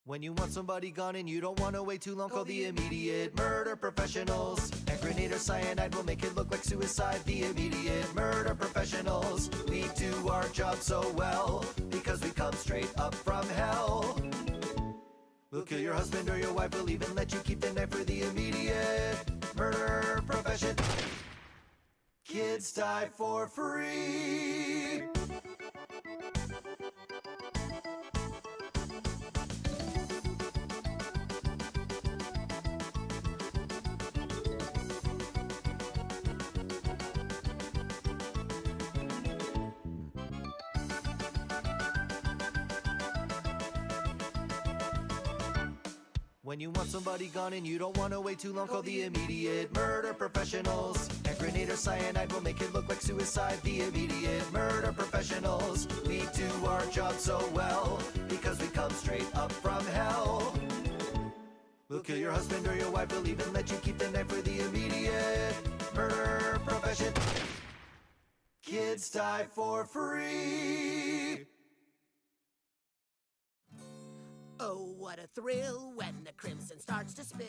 When you want somebody gone and you don't want to wait too long, call the immediate murder professionals. Hand grenade or cyanide will make it look like suicide. The immediate murder professionals. We do our job so well because we come straight up from hell. We'll kill your husband or your wife, we'll even let you keep the knife for the immediate murder profession. Kids die for free. When you want somebody gone and you don't want to wait too long, call the immediate murder professionals. Hand grenade or cyanide will make it look like suicide. The immediate murder professionals. We do our job so well because we come straight up from hell. We'll kill your husband or your wife, we'll even let you keep the knife for the immediate murder profession. Kids die for free. Oh, what a thrill when the crimson starts to spill.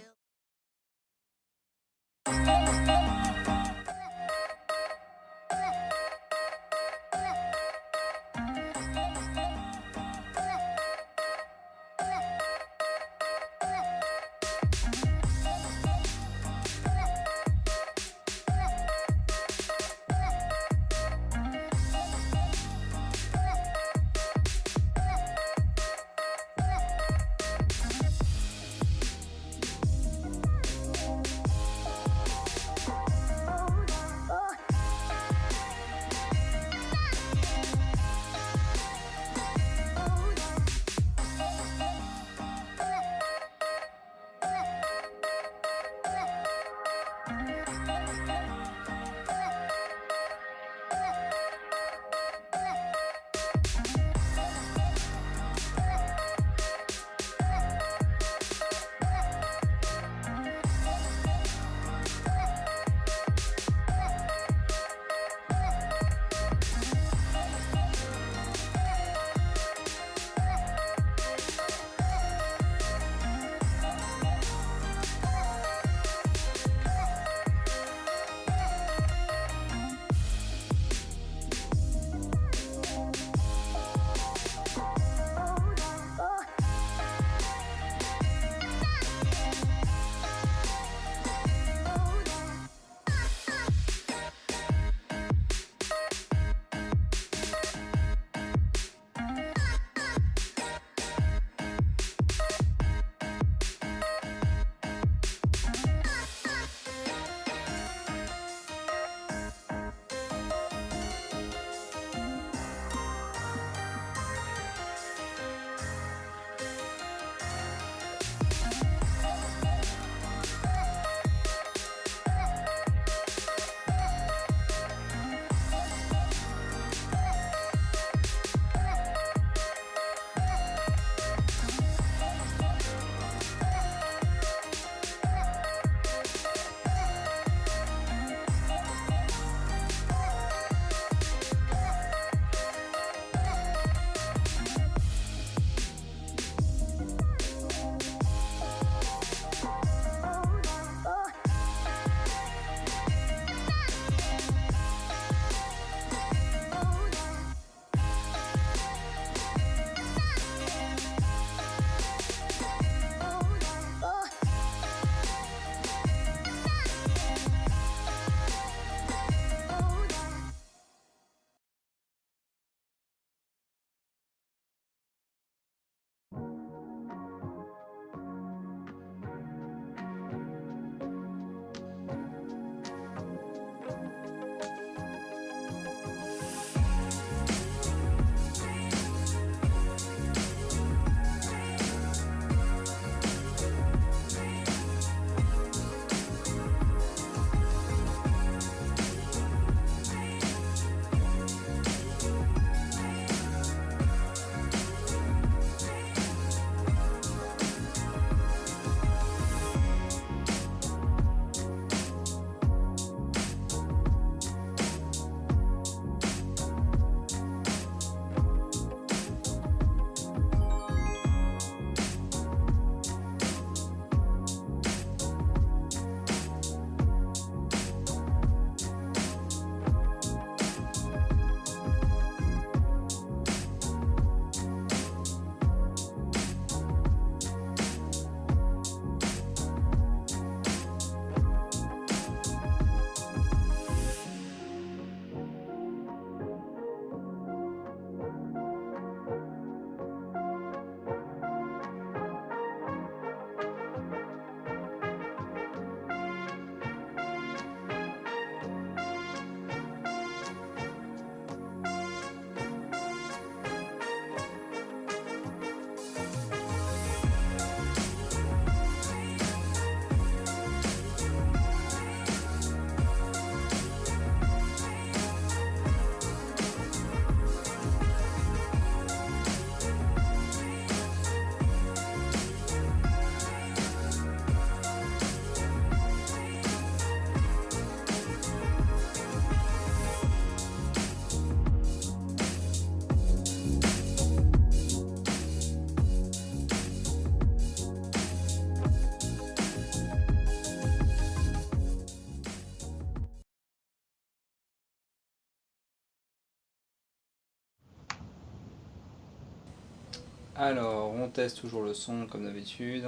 Alors, on teste toujours le son comme d'habitude.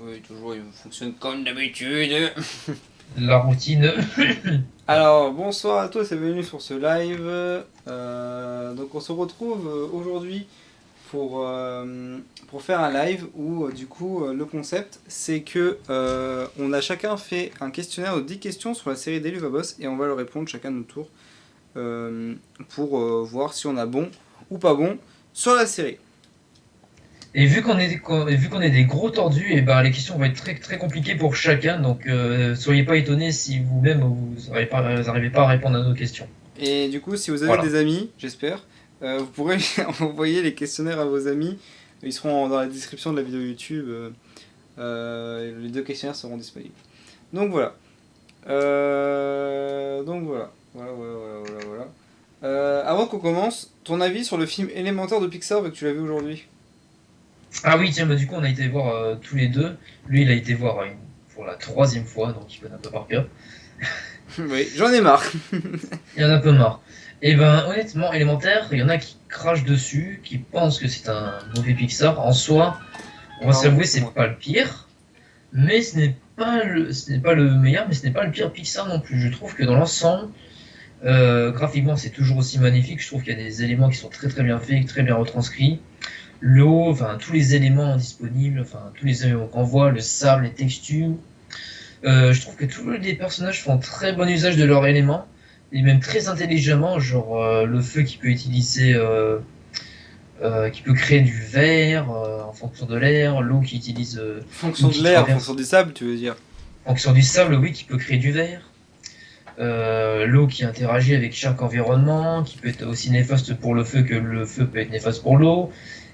Oui, toujours il fonctionne comme d'habitude. La routine. Alors, bonsoir à tous et bienvenue sur ce live. Donc, on se retrouve aujourd'hui pour faire un live où, du coup, le concept c'est que on a chacun fait un questionnaire de 10 questions sur la série d'Eluvabos et on va leur répondre chacun de notre tour pour voir si on a bon ou pas bon sur la série. Et vu qu'on est des gros tordus, et ben les questions vont être très très compliquées pour chacun, donc soyez pas étonnés si vous-même vous n'arrivez pas à répondre à nos questions. Et du coup, si vous avez Voilà. des amis, j'espère, vous pourrez envoyer les questionnaires à vos amis. Ils seront dans la description de la vidéo YouTube. Les 2 questionnaires seront disponibles. Donc voilà. Voilà. Avant qu'on commence, ton avis sur le film Élémentaire de Pixar, vu que tu l'as vu aujourd'hui. Ah oui, tiens, bah du coup on a été voir tous les deux. Lui il a été voir pour la 3e fois, donc il connaît un peu par cœur. Oui, j'en ai marre. Il y en a un peu marre. Et ben honnêtement, Élémentaire, il y en a qui crachent dessus, qui pensent que c'est un mauvais Pixar. En soi, on va s'avouer, c'est pas le pire, mais ce n'est pas le meilleur, mais ce n'est pas le pire Pixar non plus. Je trouve que dans l'ensemble, graphiquement, c'est toujours aussi magnifique. Je trouve qu'il y a des éléments qui sont très très bien faits, très bien retranscrits. L'eau, enfin tous les éléments disponibles, enfin tous les éléments qu'on voit, le sable, les textures. Je trouve que tous les personnages font très bon usage de leurs éléments et même très intelligemment, genre le feu qui peut utiliser, qui peut créer du verre en fonction de l'air, l'eau qui utilise Fonction de l'air, fonction du sable, tu veux dire. en fonction du sable, oui, qui peut créer du verre. L'eau qui interagit avec chaque environnement, qui peut être aussi néfaste pour le feu que le feu peut être néfaste pour l'eau,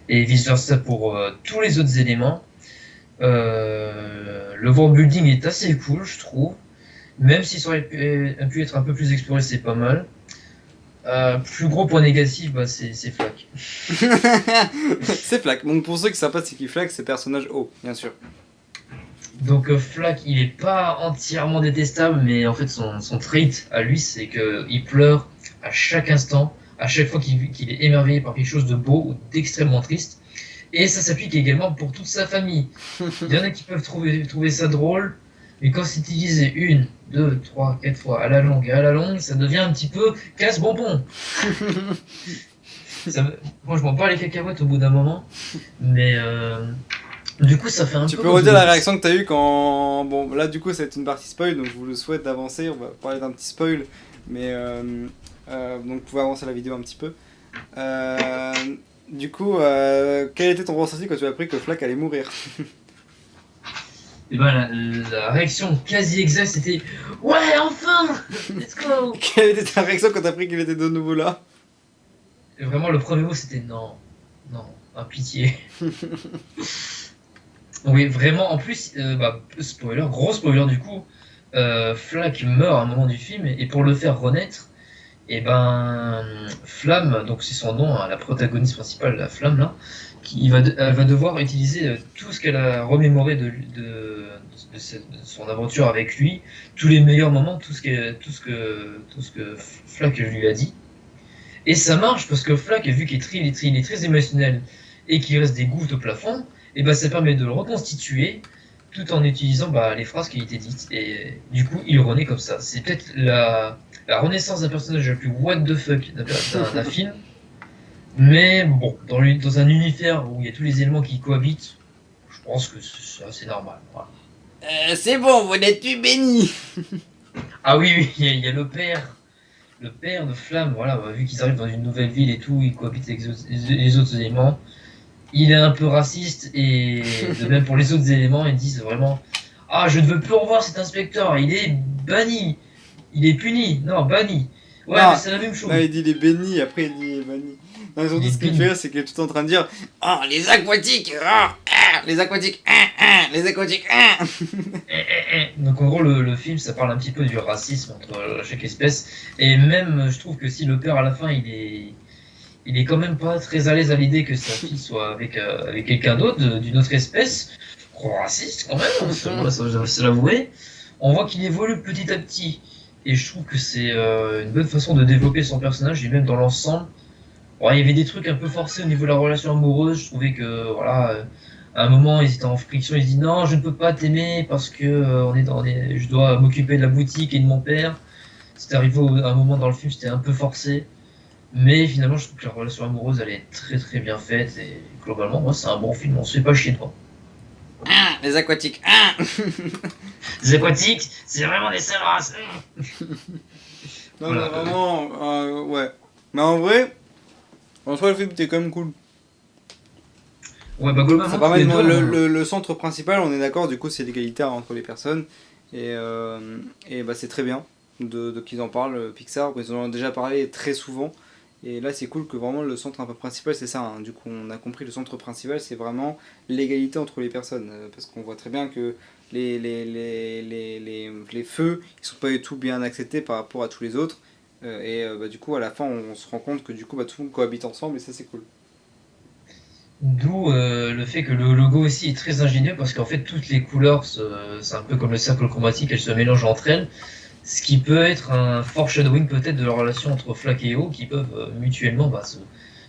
et vice versa pour tous les autres éléments. Le world building est assez cool, je trouve. Même si ça aurait pu être un peu plus exploré, c'est pas mal. Plus gros point négatif, bah, c'est Flack. C'est Flack. Donc pour ceux qui savent pas c'est qui Flack, c'est personnage haut, bien sûr. Donc Flack, il est pas entièrement détestable, mais en fait son trait à lui, c'est que il pleure à chaque instant, à chaque fois qu'il est émerveillé par quelque chose de beau ou d'extrêmement triste. Et ça s'applique également pour toute sa famille. Il y en a qui peuvent trouver ça drôle, mais quand c'est utilisé 1, 2, 3, 4 fois à la longue, ça devient un petit peu casse-bonbon. Moi je m'en bats les cacahuètes au bout d'un moment, mais du coup ça fait un peu... Tu peux redire la réaction que t'as eue quand... Bon, là du coup c'est une partie spoil, donc je vous le souhaite d'avancer, on va parler d'un petit spoil, mais donc vous pouvez avancer la vidéo un petit peu. Du coup, quel était ton ressenti quand tu as appris que Flack allait mourir? Et ben la réaction quasi exacte c'était « Ouais, enfin! Let's go !» Quelle était ta réaction quand tu as appris qu'il était de nouveau là? Et vraiment le premier mot c'était « Non, non, un pitié !» Oui, vraiment, en plus, spoiler, gros spoiler du coup, Flack meurt à un moment du film, et pour le faire renaître, et ben Flamme, donc c'est son nom, hein, la protagoniste principale, la Flamme là, elle va devoir utiliser tout ce qu'elle a remémoré de son aventure avec lui, tous les meilleurs moments, tout ce que Flack lui a dit. Et ça marche parce que Flack, vu qu'il est très émotionnel et qu'il reste des gouttes au plafond, et ben ça permet de le reconstituer tout en utilisant les phrases qui étaient dites. Et du coup, il renaît comme ça. C'est peut-être la renaissance d'un personnage le plus what the fuck d'un film. Mais bon, dans un univers où il y a tous les éléments qui cohabitent, je pense que c'est assez normal. Voilà. C'est bon, vous n'êtes plus béni. Ah oui, il y a le père de Flamme, voilà, vu qu'ils arrivent dans une nouvelle ville et tout, ils cohabitent avec les autres éléments. Il est un peu raciste et de même pour les autres éléments, ils disent vraiment « Ah, je ne veux plus revoir cet inspecteur, il est banni, il est puni, non, banni. » Ouais, Non, mais c'est la même chose. Non, il dit il est béni, après il dit il est banni. Non, surtout ce qui me fait rire, c'est qu'il est tout en train de dire « Oh, les aquatiques, les aquatiques, les aquatiques, Donc en gros, le film, ça parle un petit peu du racisme entre chaque espèce. Et même, je trouve que si le père, à la fin, il est quand même pas très à l'aise à l'idée que sa fille soit avec quelqu'un d'autre, d'une autre espèce, raciste quand même, ça je dois l'avouer. On voit qu'il évolue petit à petit. Et je trouve que c'est une bonne façon de développer son personnage, et même dans l'ensemble, Bon, il y avait des trucs un peu forcés au niveau de la relation amoureuse. Je trouvais que, voilà, à un moment, ils étaient en friction. Ils se disent non, je ne peux pas t'aimer parce que je dois m'occuper de la boutique et de mon père. C'était arrivé à un moment dans le film, c'était un peu forcé. Mais finalement, je trouve que la relation amoureuse, elle est très très bien faite. Et globalement, moi, c'est un bon film. On se fait pas chier devant. Ah, les aquatiques. Ah. Les aquatiques, c'est vraiment des sales races. Non, Voilà. mais vraiment, ouais. Mais en vrai, en soi, le film était quand même cool. Ouais, bah globalement, Ça tous permet les de, deux, le centre principal, on est d'accord, du coup, c'est l'égalitaire entre les personnes. Et bah, c'est très bien qu'ils en parlent, Pixar. Ils en ont déjà parlé très souvent. Et là, c'est cool que vraiment le centre un peu principal, c'est ça. Hein. Du coup, on a compris, le centre principal, c'est vraiment l'égalité entre les personnes. Parce qu'on voit très bien que les feux, ils sont pas du tout bien acceptés par rapport à tous les autres. Bah, du coup, à la fin, on se rend compte que du coup, bah, tout le monde cohabite ensemble et ça, c'est cool. d'où le fait que le logo aussi est très ingénieux parce qu'en fait toutes les couleurs, c'est un peu comme le cercle chromatique, elles se mélangent entre elles, ce qui peut être un foreshadowing peut-être de la relation entre Flack et O qui peuvent mutuellement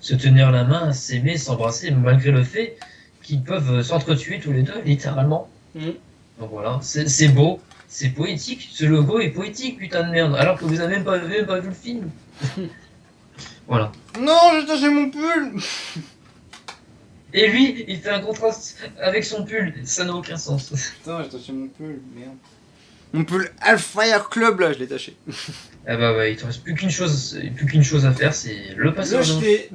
se tenir la main, s'aimer, s'embrasser malgré le fait qu'ils peuvent s'entretuer tous les deux littéralement. Donc voilà, c'est beau, c'est poétique, ce logo est poétique putain de merde, alors que vous avez même pas vu le film. Voilà. Non, j'ai taché mon pull. Et lui, il fait un contraste avec son pull, ça n'a aucun sens. Putain, j'ai taché mon pull, merde. Mon pull Hellfire Club, là, je l'ai taché. Ah bah ouais, il te reste plus qu'une chose à faire, c'est le passer Le aux anges. jeter.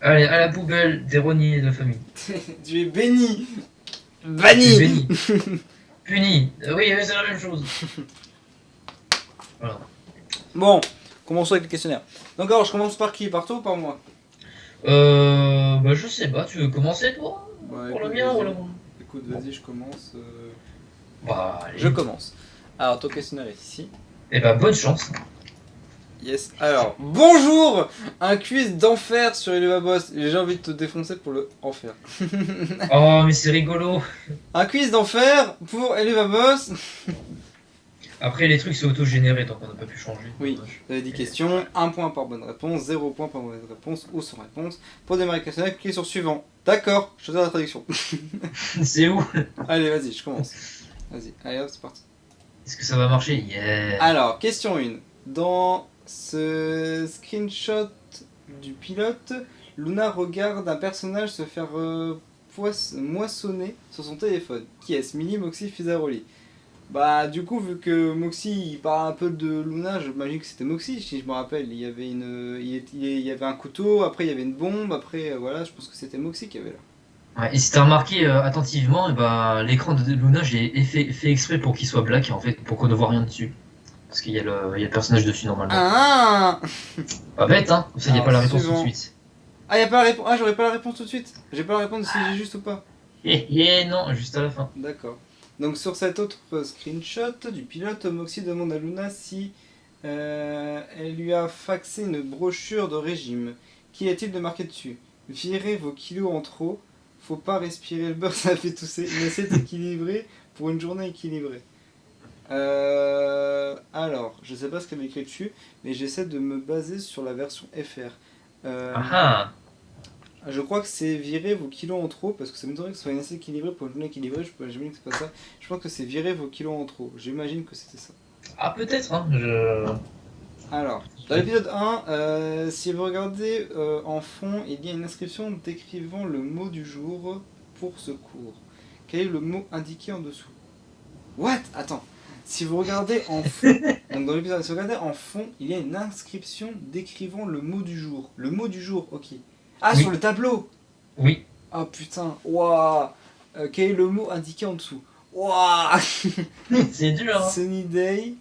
Allez, à la poubelle des rogniers de la famille. Tu es béni. Tu es Banni. béni. Puni. Oui, c'est la même chose. Voilà. Bon, commençons avec le questionnaire. Donc alors, je commence par qui? Par toi ou par moi? Bah je sais pas, tu veux commencer toi? Bah, Pour le écoute, mien ou vas-y. le... Écoute, vas-y, je commence. Bah allez. Je commence. Alors, ton questionnaire est ici. Eh bah bonne chance. Yes. Alors, bonjour. Un quiz d'enfer sur Eleva Boss. J'ai envie de te défoncer pour le enfer. Oh mais c'est rigolo. Un quiz d'enfer pour Eleva Boss. Après les trucs c'est auto-généré donc on n'a pas pu changer. Oui. Dommage. Vous avez 10 questions, 1 point par bonne réponse, 0 point par mauvaise réponse ou sans réponse. Pour démarrer le questionnaire, cliquez sur suivant. D'accord, je te donne la traduction. C'est où? Allez, vas-y, je commence. Vas-y, allez hop, c'est parti. Est-ce que ça va marcher? Yeah. Alors, question 1. Dans ce screenshot du pilote, Luna regarde un personnage se faire moissonner sur son téléphone. Qui est-ce? Millie, Moxie, Fizaroli. Bah, du coup, vu que Moxie il parle un peu de Luna, j'imagine que c'était Moxie, si je me rappelle. Il y avait il y avait un couteau, après il y avait une bombe, après voilà, je pense que c'était Moxie qui avait là. Ouais, et si t'as remarqué attentivement, eh ben, l'écran de Luna, j'ai fait exprès pour qu'il soit black, en fait, pour qu'on ne voit rien dessus. Parce qu'il y a le personnage dessus normalement. Ah Pas bête, hein? Comme ça, il n'y a Alors, pas la réponse tout de suivant. suite. Ah, y a pas la réponse. Ah, j'aurais pas la réponse tout de suite. J'ai pas la réponse si j'ai juste ou pas. Non, juste à la fin. D'accord. Donc sur cet autre screenshot du pilote, Moxie demande à Luna si elle lui a faxé une brochure de régime. Qu'y a-t-il de marqué dessus? Virez vos kilos en trop, faut pas respirer le beurre, ça fait tousser. Une assiette équilibrée pour une journée équilibrée. Alors, je sais pas ce qu'elle avait écrit dessus, mais j'essaie de me baser sur la version FR. Ah Je crois que c'est virer vos kilos en trop, parce que ça m'étonnerait que ce soit une assiette équilibrée pour une journée équilibrée, j'imagine que c'est pas ça. Je pense que c'est virer vos kilos en trop, j'imagine que c'était ça. Ah, peut-être, hein? Alors, dans l'épisode 1, si vous regardez en fond, il y a une inscription décrivant le mot du jour pour ce cours. Quel est le mot indiqué en dessous? What? Attends. Si vous regardez en fond, donc dans l'épisode, si vous regardez en fond, il y a une inscription décrivant le mot du jour. Le mot du jour, ok. Ah, Oui. sur le tableau! Oui. Ah putain, waouh! Quel est le mot indiqué en dessous? Waouh! C'est dur, hein? Sunny Day,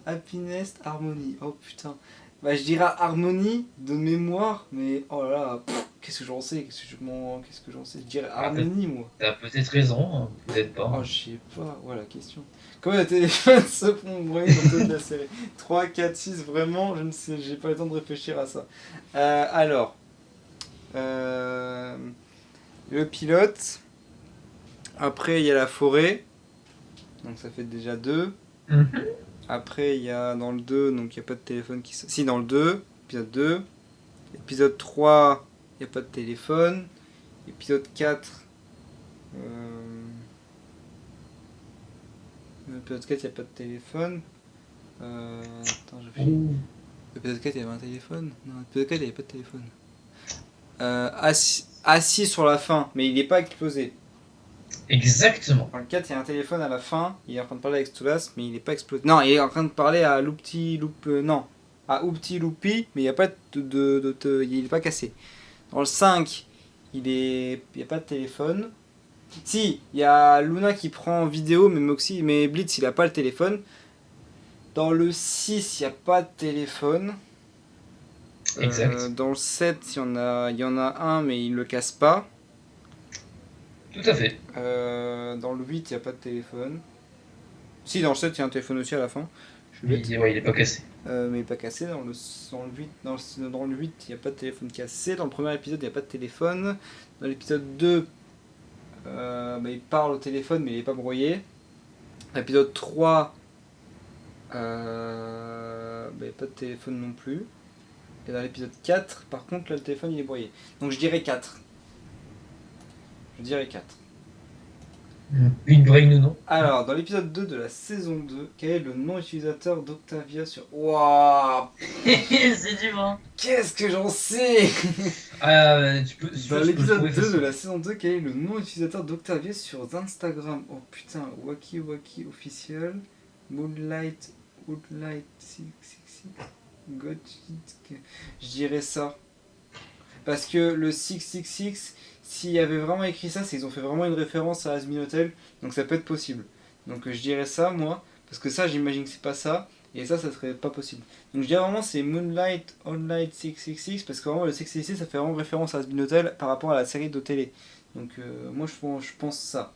Happiness, Harmony. Oh putain. Bah je dirais harmonie de mémoire, mais oh là là, qu'est-ce que j'en sais? Qu'est-ce que j'en sais? Je dirais harmonie moi. T'as peut-être raison, hein, peut-être pas. Oh je sais pas, voilà question. Comment le téléphone se font broyer dans toute la série? 3, 4, 6, vraiment, je ne sais, j'ai pas le temps de réfléchir à ça. Alors, le pilote, après il y a la forêt, donc ça fait déjà 2. Mhm. Après il y a dans le 2, donc il n'y a pas de téléphone qui... Si dans le 2, épisode 2. Épisode 3, il n'y a pas de téléphone. Épisode 4. Épisode 4, il n'y a pas de téléphone. Attends, je réfléchis. Épisode 4, il y avait un téléphone. Non, épisode 4, il n'y avait pas de téléphone. Assis sur la fin, mais il n'est pas explosé. Exactement. Dans le 4, il y a un téléphone à la fin. Il est en train de parler avec Stolas, mais il n'est pas explosé. Non, il est en train de parler à Loupti non, à Oupti Loupi, mais il n'y a pas il n'est pas cassé. Dans le 5, il n'y a pas de téléphone. Si, il y a Luna qui prend vidéo, mais Blitz, il n'a pas le téléphone. Dans le 6, il n'y a pas de téléphone. Exact. Dans le 7, il y en a un, mais il ne le casse pas. Tout à fait. Dans le 8, il n'y a pas de téléphone. Si, dans le 7, il y a un téléphone aussi à la fin. Je suis bête. Ouais, il est pas cassé. Mais pas cassé. Dans le 8, il n'y a pas de téléphone cassé. Dans le premier épisode, il n'y a pas de téléphone. Dans l'épisode 2, il parle au téléphone, mais il n'est pas brouillé. Dans l'épisode 3, il n'y a pas de téléphone non plus. Et dans l'épisode 4, par contre, là, le téléphone, il est brouillé. Donc je dirais 4. Je dirais 4. Une brain ou non? Alors, dans l'épisode 2 de la saison 2, quel est le nom utilisateur d'Octavia sur... Waouh, C'est du vent. qu'est-ce que j'en sais? Tu peux. Dans l'épisode 2 de la saison 2, quel est le nom utilisateur d'Octavia sur Instagram? Oh putain, Waki Waki officiel, Moonlight 666, Gotcha. Je dirais ça. Parce que le 666, s'il y avait vraiment écrit ça, c'est qu'ils ont fait vraiment une référence à Asmin Hotel, donc ça peut être possible. Donc je dirais ça, moi, parce que ça, j'imagine que c'est pas ça, et ça serait pas possible. Donc je dirais vraiment c'est Moonlight Online 666, parce que vraiment le 666, ça fait vraiment référence à Asmin Hotel par rapport à la série de télé. Donc moi, je pense ça.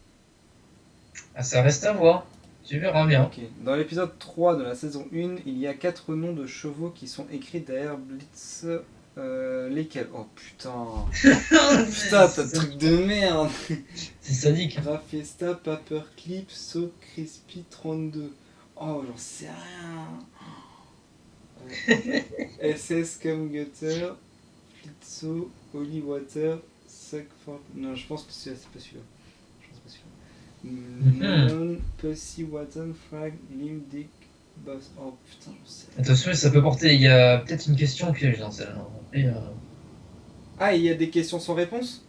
Ah, ça reste à voir. Tu verras bien. Ok. Dans l'épisode 3 de la saison 1, il y a 4 noms de chevaux qui sont écrits derrière Blitz. Lesquels? Oh putain. Putain, t'as de truc de merde. C'est sadique. Rafesta, Paperclip, So Crispy 32. Oh, j'en sais rien. SS Camgutter, Flitzo, Holy Water, Sackford. Non, je pense que c'est pas celui-là. Non, Pussy, Watson, Frag, Lim, Dick, Boss. Oh putain, j'en sais. Attention, ça peut porter. Il y a peut-être une question piège dans celle-là. Ah, il y a des questions sans réponse?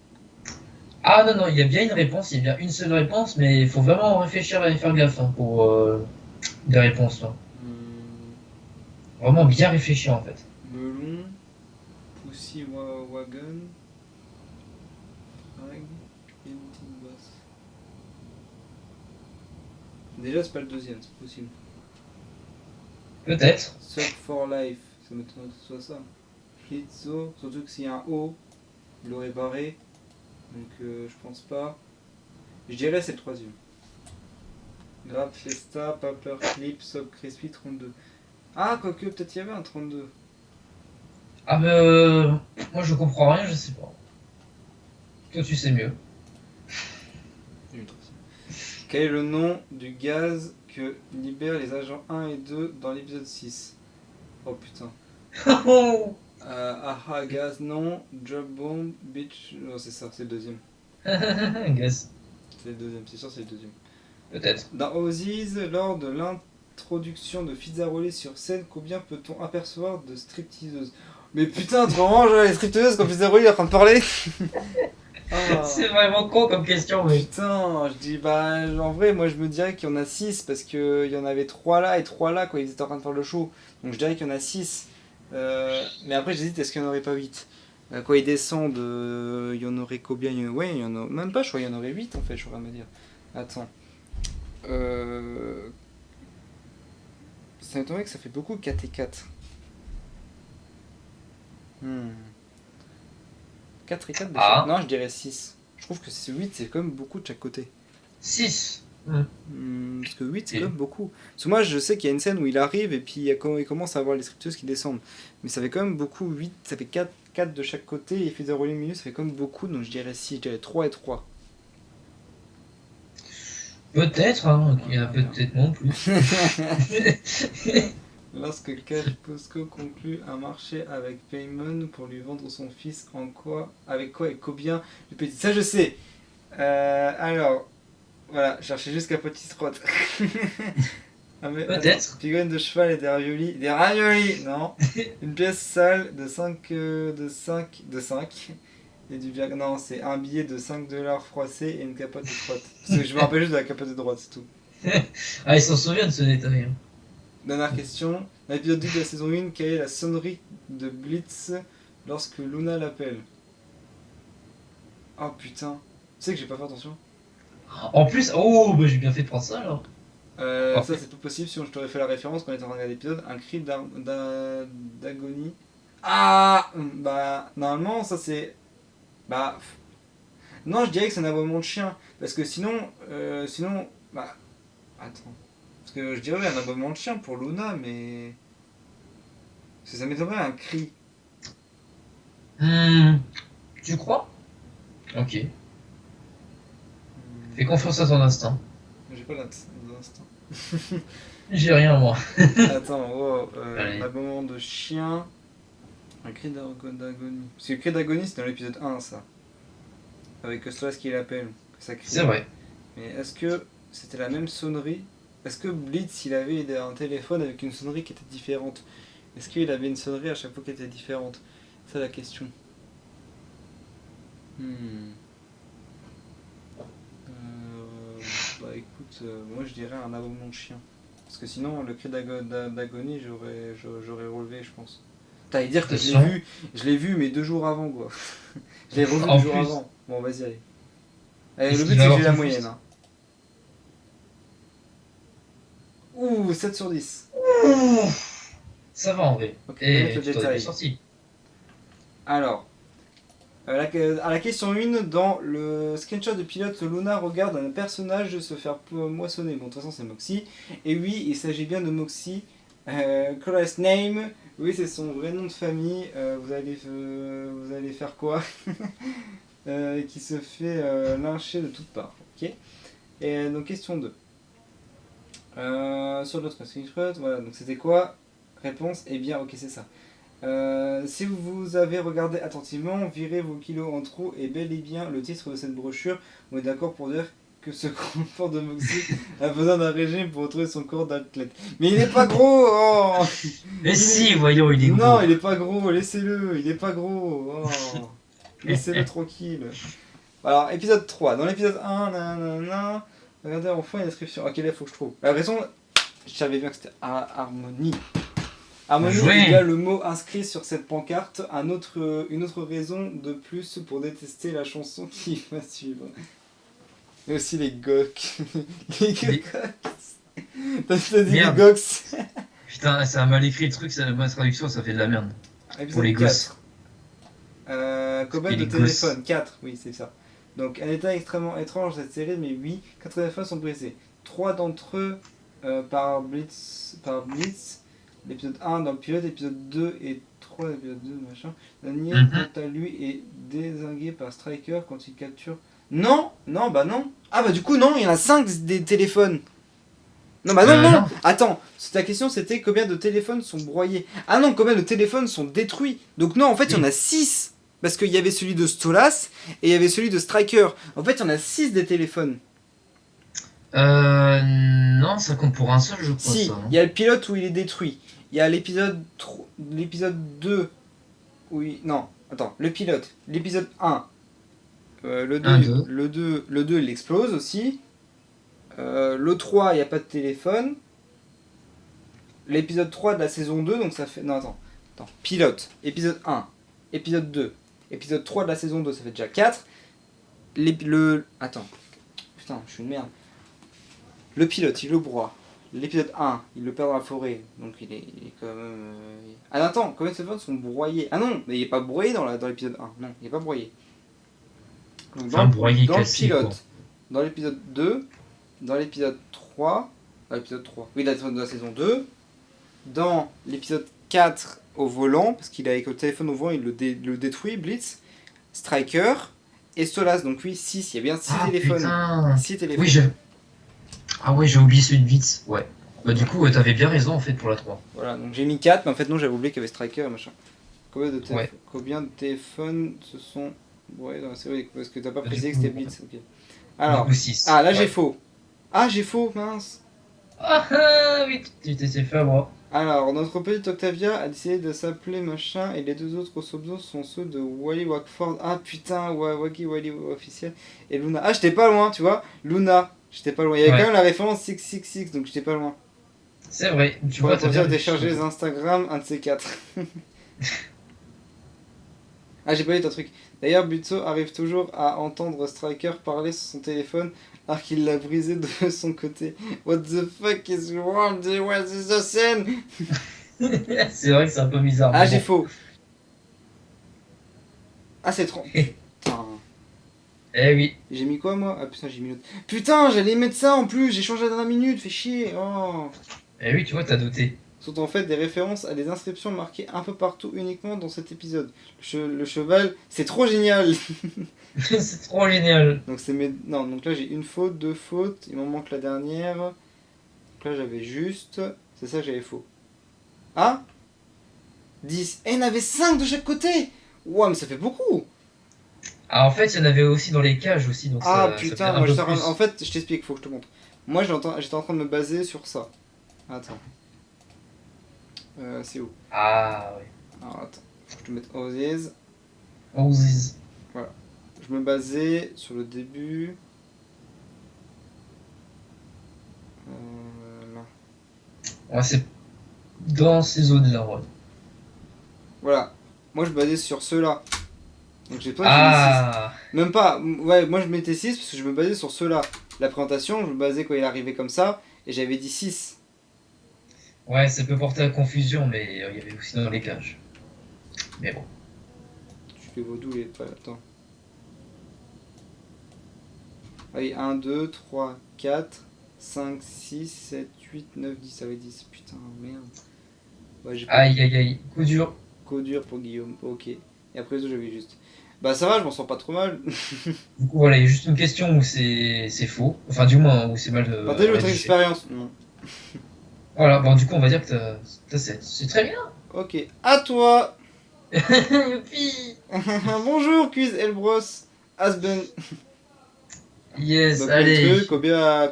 Ah non, il y a bien une réponse, il y a bien une seule réponse, mais il faut vraiment réfléchir et faire gaffe pour des réponses. Là. Vraiment bien réfléchir en fait. Melon, Pussy Wagon, Frag, Lim, Dick, Boss. Déjà, c'est pas le deuxième, c'est possible. Peut-être. Suck for Life, ça m'étonnerait que ce soit ça. Flitzo, surtout que s'il y a un O, il l'aurait barré. Donc je pense pas. Je dirais c'est le troisième. Grab Festa, Paperclip, Soap Crispy 32. Ah, quoique peut-être il y avait un 32. Ah moi je comprends rien, je sais pas. Toi tu sais mieux. Quel est le nom du gaz que libèrent les agents 1 et 2 dans l'épisode 6? Oh putain. Aha, gaz, non. Job bomb, bitch. Non, c'est ça, c'est le deuxième. Guess. C'est le deuxième, c'est sûr, c'est le deuxième. Peut-être. Dans Ozzy's, lors de l'introduction de Fizzaroli sur scène, combien peut-on apercevoir de stripteaseuses? Mais putain, tu vraiment les stripteaseuses quand Fizzaroli est en train de parler? Ah. C'est vraiment con comme question, mais. Putain, je dis bah en vrai moi je me dirais qu'il y en a 6 parce qu'il y en avait 3 là et 3 là quand ils étaient en train de faire le show. Donc je dirais qu'il y en a 6. Mais après j'hésite, est-ce qu'il n'y en aurait pas 8? Quand ils descendent, il y en aurait combien? Ouais, il y en a même pas, je crois qu'il y en aurait 8 en fait, je crois me dire. Attends. Ça m'étonnerait que ça fait beaucoup 4 et 4. 4 et 4 de chaque... Non, je dirais 6. Je trouve que 8 c'est quand même beaucoup de chaque côté. 6. Parce que 8 c'est quand même beaucoup. Parce que moi je sais qu'il y a une scène où il arrive et puis il commence à avoir les stripteaseuses qui descendent. Mais ça fait quand même beaucoup, 8, ça fait 4 de chaque côté et Fizzaroli au milieu, ça fait quand même beaucoup, donc je dirais 6, je dirais 3 et 3. Peut-être, hein, il y en a peut-être non plus. Lorsque Cash Posco conclut un marché avec Paymon pour lui vendre son fils en quoi, avec quoi et combien du petit. Ça je sais. Alors, voilà, cherchez juste Capotis Trot. Ah, mais, Peut-être. attends, Pigone de cheval et des raviolis. Des raviolis, non. Une pièce sale de 5 et du Viagra. Non, c'est un billet de 5 dollars froissé et une capote de trotte. Parce que je me rappelle juste de la capote de droite, c'est tout. Ah, ils s'en souviennent de ce détail. Hein. Dernière question. Dans l'épisode 2 de la saison 1, quelle est la sonnerie de Blitz lorsque Luna l'appelle? Oh putain. Tu sais que j'ai pas fait attention. En plus, oh, bah, j'ai bien fait de prendre ça alors. Ça c'est pas possible, sinon je t'aurais fait la référence quand on était en train de regarder l'épisode. Un cri d'agonie. Ah bah normalement ça c'est... Bah... Non, je dirais que c'est un aboiement de chien. Parce que sinon... Bah... Attends. Parce que je dirais un aboiement de chien pour Luna, mais... Parce que ça m'étonnerait un cri. Tu crois? Ok. Fais confiance à ton instinct. J'ai pas l'instant. J'ai rien moi. Attends, wow, Allez. un aboiement de chien... Un cri d'agonie. Parce que le cri d'agonie c'est dans l'épisode 1 ça. Avec Stolas qui l'appelle. Que ça crie. C'est vrai. Mais est-ce que c'était la même sonnerie? Est-ce que Blitz, il avait un téléphone avec une sonnerie qui était différente? Est-ce qu'il avait une sonnerie à chaque fois qui était différente? C'est la question. Bah écoute, moi je dirais un aboiement de chien. Parce que sinon, le cri d'agonie, j'aurais relevé, je pense. T'allais dire que je l'ai vu, mais 2 jours avant, quoi. Je l'ai revu En 2 jours plus. avant. Bon, vas-y, allez. Allez, Est-ce le but, qu'il c'est va que j'ai la avoir ton moyenne. fils Hein. Ouh, 7 sur 10. Ça va en vrai. Ok, on va Et mettre le tu t'en es détail. bien sorti. Alors, à la question 1, dans le screenshot de pilote, Luna regarde un personnage se faire moissonner. Bon, de toute façon, c'est Moxie. Et oui, il s'agit bien de Moxie. Correct name, oui, c'est son vrai nom de famille. Vous allez faire quoi? Qui se fait lyncher de toutes parts. Ok. Et donc, question 2. Sur l'autre screenshot, voilà, donc c'était quoi? Réponse, eh bien, ok, c'est ça. Si vous avez regardé attentivement, virez vos kilos en trop et bel et bien le titre de cette brochure. On est d'accord pour dire que ce confort de Moxie a besoin d'un régime pour retrouver son corps d'athlète. Mais il est pas gros. Oh Mais si, voyons, il est gros. non, il est pas gros, laissez-le, il est pas gros. Oh. Laissez-le tranquille. Alors, épisode 3. Dans l'épisode 1, nanana, regardez enfin une inscription. Ok, là, il faut que je trouve. La raison, je savais bien que c'était harmonie. Harmonie, Joué. il y a le mot inscrit sur cette pancarte. Une autre raison de plus pour détester la chanson qui va suivre. Et aussi les goks. Les goks. T'as dit les Merde. goks. Putain, c'est un mal écrit le truc, ma traduction ça fait de la merde. Épisode les 4. gosses. Cobain Et de les téléphone, 4, oui c'est ça. Donc un état extrêmement étrange cette série, mais oui, 4 téléphones sont brisés. 3 d'entre eux par Blitz. L'épisode 1 dans le pilote, l'épisode 2 et 3 l'épisode 2, machin. Daniel, quant à lui, est dézingué par Striker quand il capture... Non, bah non. Ah bah du coup non, il y en a 5 des téléphones. Non bah non, non. Attends, ta question c'était combien de téléphones sont broyés. Ah non, combien de téléphones sont détruits. Donc non, en fait il y en a 6. Parce qu'il y avait celui de Stolas et il y avait celui de Striker. En fait il y en a 6 des téléphones. Non, ça compte pour un seul, je crois. Si, ça, hein. il y a le pilote où il est détruit. Il y a l'épisode 2 où il... Non, attends, le pilote. L'épisode 1. Le 2 il explose aussi. Le 3 il n'y a pas de téléphone. L'épisode 3 de la saison 2, donc ça fait... Non, attends. Pilote, épisode 1, épisode 2, épisode 3 de la saison 2, ça fait déjà 4. Attends. Putain, je suis une merde. Le pilote, il le broie. L'épisode 1, il le perd dans la forêt. Donc il est quand même... Ah non, attends, combien de téléphones sont broyés? Ah non, mais il n'est pas broyé dans l'épisode 1. Non, il n'est pas broyé. Donc, dans broyé le cassé, pilote, quoi. dans l'épisode 2, dans l'épisode 3... Dans l'épisode 3, oui, de la saison 2. Dans l'épisode 4, au volant, parce qu'il est avec le téléphone au volant, il le détruit, Blitz. Striker et Stolas. Donc oui, 6, il y a bien 6 téléphones. Putain. 6 téléphones. Oui, j'ai oublié celui de Vitz. Ouais. Bah, du coup, t'avais bien raison en fait pour la 3. Voilà, donc j'ai mis 4, mais en fait non, j'avais oublié qu'il y avait Striker et machin. Ouais. Combien de téléphones se sont... Ouais, dans la série, parce que t'as pas Bah, précisé que du c'était coup, Blitz, ok. Du Alors, coup, 6. ah là j'ai Ouais. faux. Ah j'ai faux, mince. Ah ah, oui, tu t'es fait avoir. Alors, notre petite Octavia a décidé de s'appeler machin et les deux autres Osobzo sont ceux de Wally Wackford. Ah putain, Waki Wally officiel. Et Luna. Ah, j'étais pas loin, tu vois. Luna, j'étais pas loin. Il y avait Ouais. quand même la référence 666, donc j'étais pas loin. C'est vrai, tu Faudrait vois, t'as penser bien à réfléchi. télécharger les Instagram, un de ces quatre. Ah, j'ai pas dit ton truc. D'ailleurs, Butso arrive toujours à entendre Striker parler sur son téléphone alors qu'il l'a brisé de son côté. What the fuck is wrong? What is the scene? C'est vrai que c'est un peu bizarre. Ah, Mais j'ai bon. faux. Ah, c'est trop. Putain. Eh oui. J'ai mis quoi moi? Ah putain, j'ai mis l'autre. Putain, j'allais mettre ça en plus. J'ai changé à la dernière minute. Fais chier. Oh. Eh oui, tu vois, t'as doté. Sont en fait des références à des inscriptions marquées un peu partout uniquement dans cet épisode. Le cheval, c'est trop génial. C'est trop génial. Donc c'est mes... Non, donc là j'ai une faute, deux fautes, il m'en manque la dernière. Donc là j'avais juste... C'est ça que j'avais faux. Ah 10. Et il y en avait 5 de chaque côté. Ouah, mais ça fait beaucoup. Ah, en fait, il y en avait aussi dans les cages aussi, donc Ah ça fait putain, un moi, peu plus. en fait je t'explique, faut que je te montre. Moi j'étais en train de me baser sur ça. Attends. C'est où? Ah, ouais. Alors attends, faut que je te mette Ozzy. Oh, ziz. Je me basais sur le début. Là. Ouais, c'est dans ces eaux-là, ouais. Voilà. Moi je me basais sur ceux-là. Donc j'ai pas mis 6. Ah, Même pas. Ouais, moi je mettais 6 parce que je me basais sur ceux-là. La présentation, je me basais quand il arrivait comme ça. Et j'avais dit 6. ouais, ça peut porter à confusion, mais il y avait aussi dans les cages. Mais bon. Tu fais vaudou les pas. Attends. Allez, 1, 2, 3, 4, 5, 6, 7, 8, 9, 10. Ça va 10. Putain, merde. Ouais, j'ai pas Aïe, aïe, aïe. Coup dur. coup dur pour Guillaume. Ok. Et après les autres, j'avais juste. Bah ça va, je m'en sors pas trop mal. Du coup, voilà, il y a juste une question où c'est faux. Enfin, du moins, où c'est mal Partagez votre rédigé. expérience. Non. Voilà, bon, du coup, on va dire que t'as 7. C'est très bien. Ok. À toi. Youpi. Bonjour, Quiz Elbros. Asben. Yes, Donc, allez. le truc,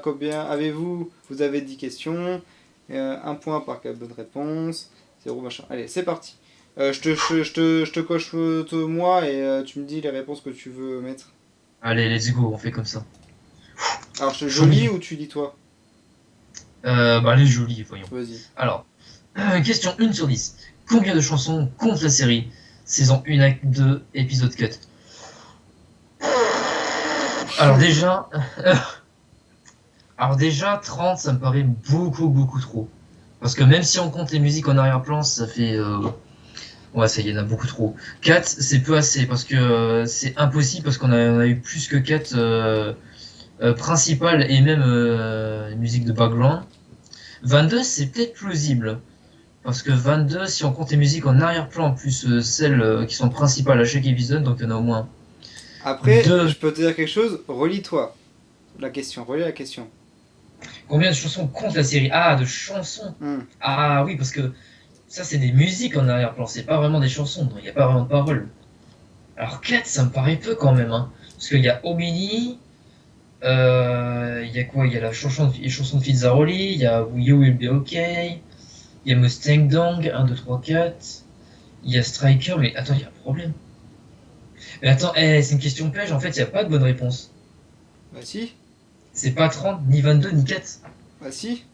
combien avez-vous? Vous avez 10 questions. 1 point par quelle bonne réponse. 0 machin. Allez, c'est parti. Je te coche moi et tu me dis les réponses que tu veux mettre. Allez, let's go, on fait comme ça. Alors, je lis ou tu lis toi? Bah, allez, joli, voyons. Vas-y. Alors, question 1 sur 10. Combien de chansons compte la série saison 1 acte 2 épisode cut? Alors déjà, alors déjà 30 ça me paraît beaucoup trop. Parce que même si on compte les musiques en arrière-plan, ça fait ouais, ça y en a beaucoup trop. 4 c'est peu assez parce que c'est impossible parce on a eu plus que 4 principales et même musique de background. 22 c'est peut-être plausible. Parce que 22, si on compte les musiques en arrière-plan, plus celles qui sont principales à chaque épisode, donc il y en a au moins. Après, Deux. je peux te dire quelque chose. Relis-toi la question. Relis la question. Combien de chansons compte la série? Ah, de chansons. Hmm. Ah oui, parce que ça, c'est des musiques en arrière-plan, c'est pas vraiment des chansons, donc il n'y a pas vraiment de paroles. Alors 4, ça me paraît peu quand même, hein. Parce qu'il y a Omini, il y a quoi? Il y a la chanson de Fitzaroli, il y a You Will Be Okay, il y a Mustang Dong, 1, 2, 3, 4, il y a Striker, mais attends, il y a un problème. Mais attends, c'est une question piège, en fait, il n'y a pas de bonne réponse. Bah si. C'est pas 30, ni 22, ni 4. Bah si.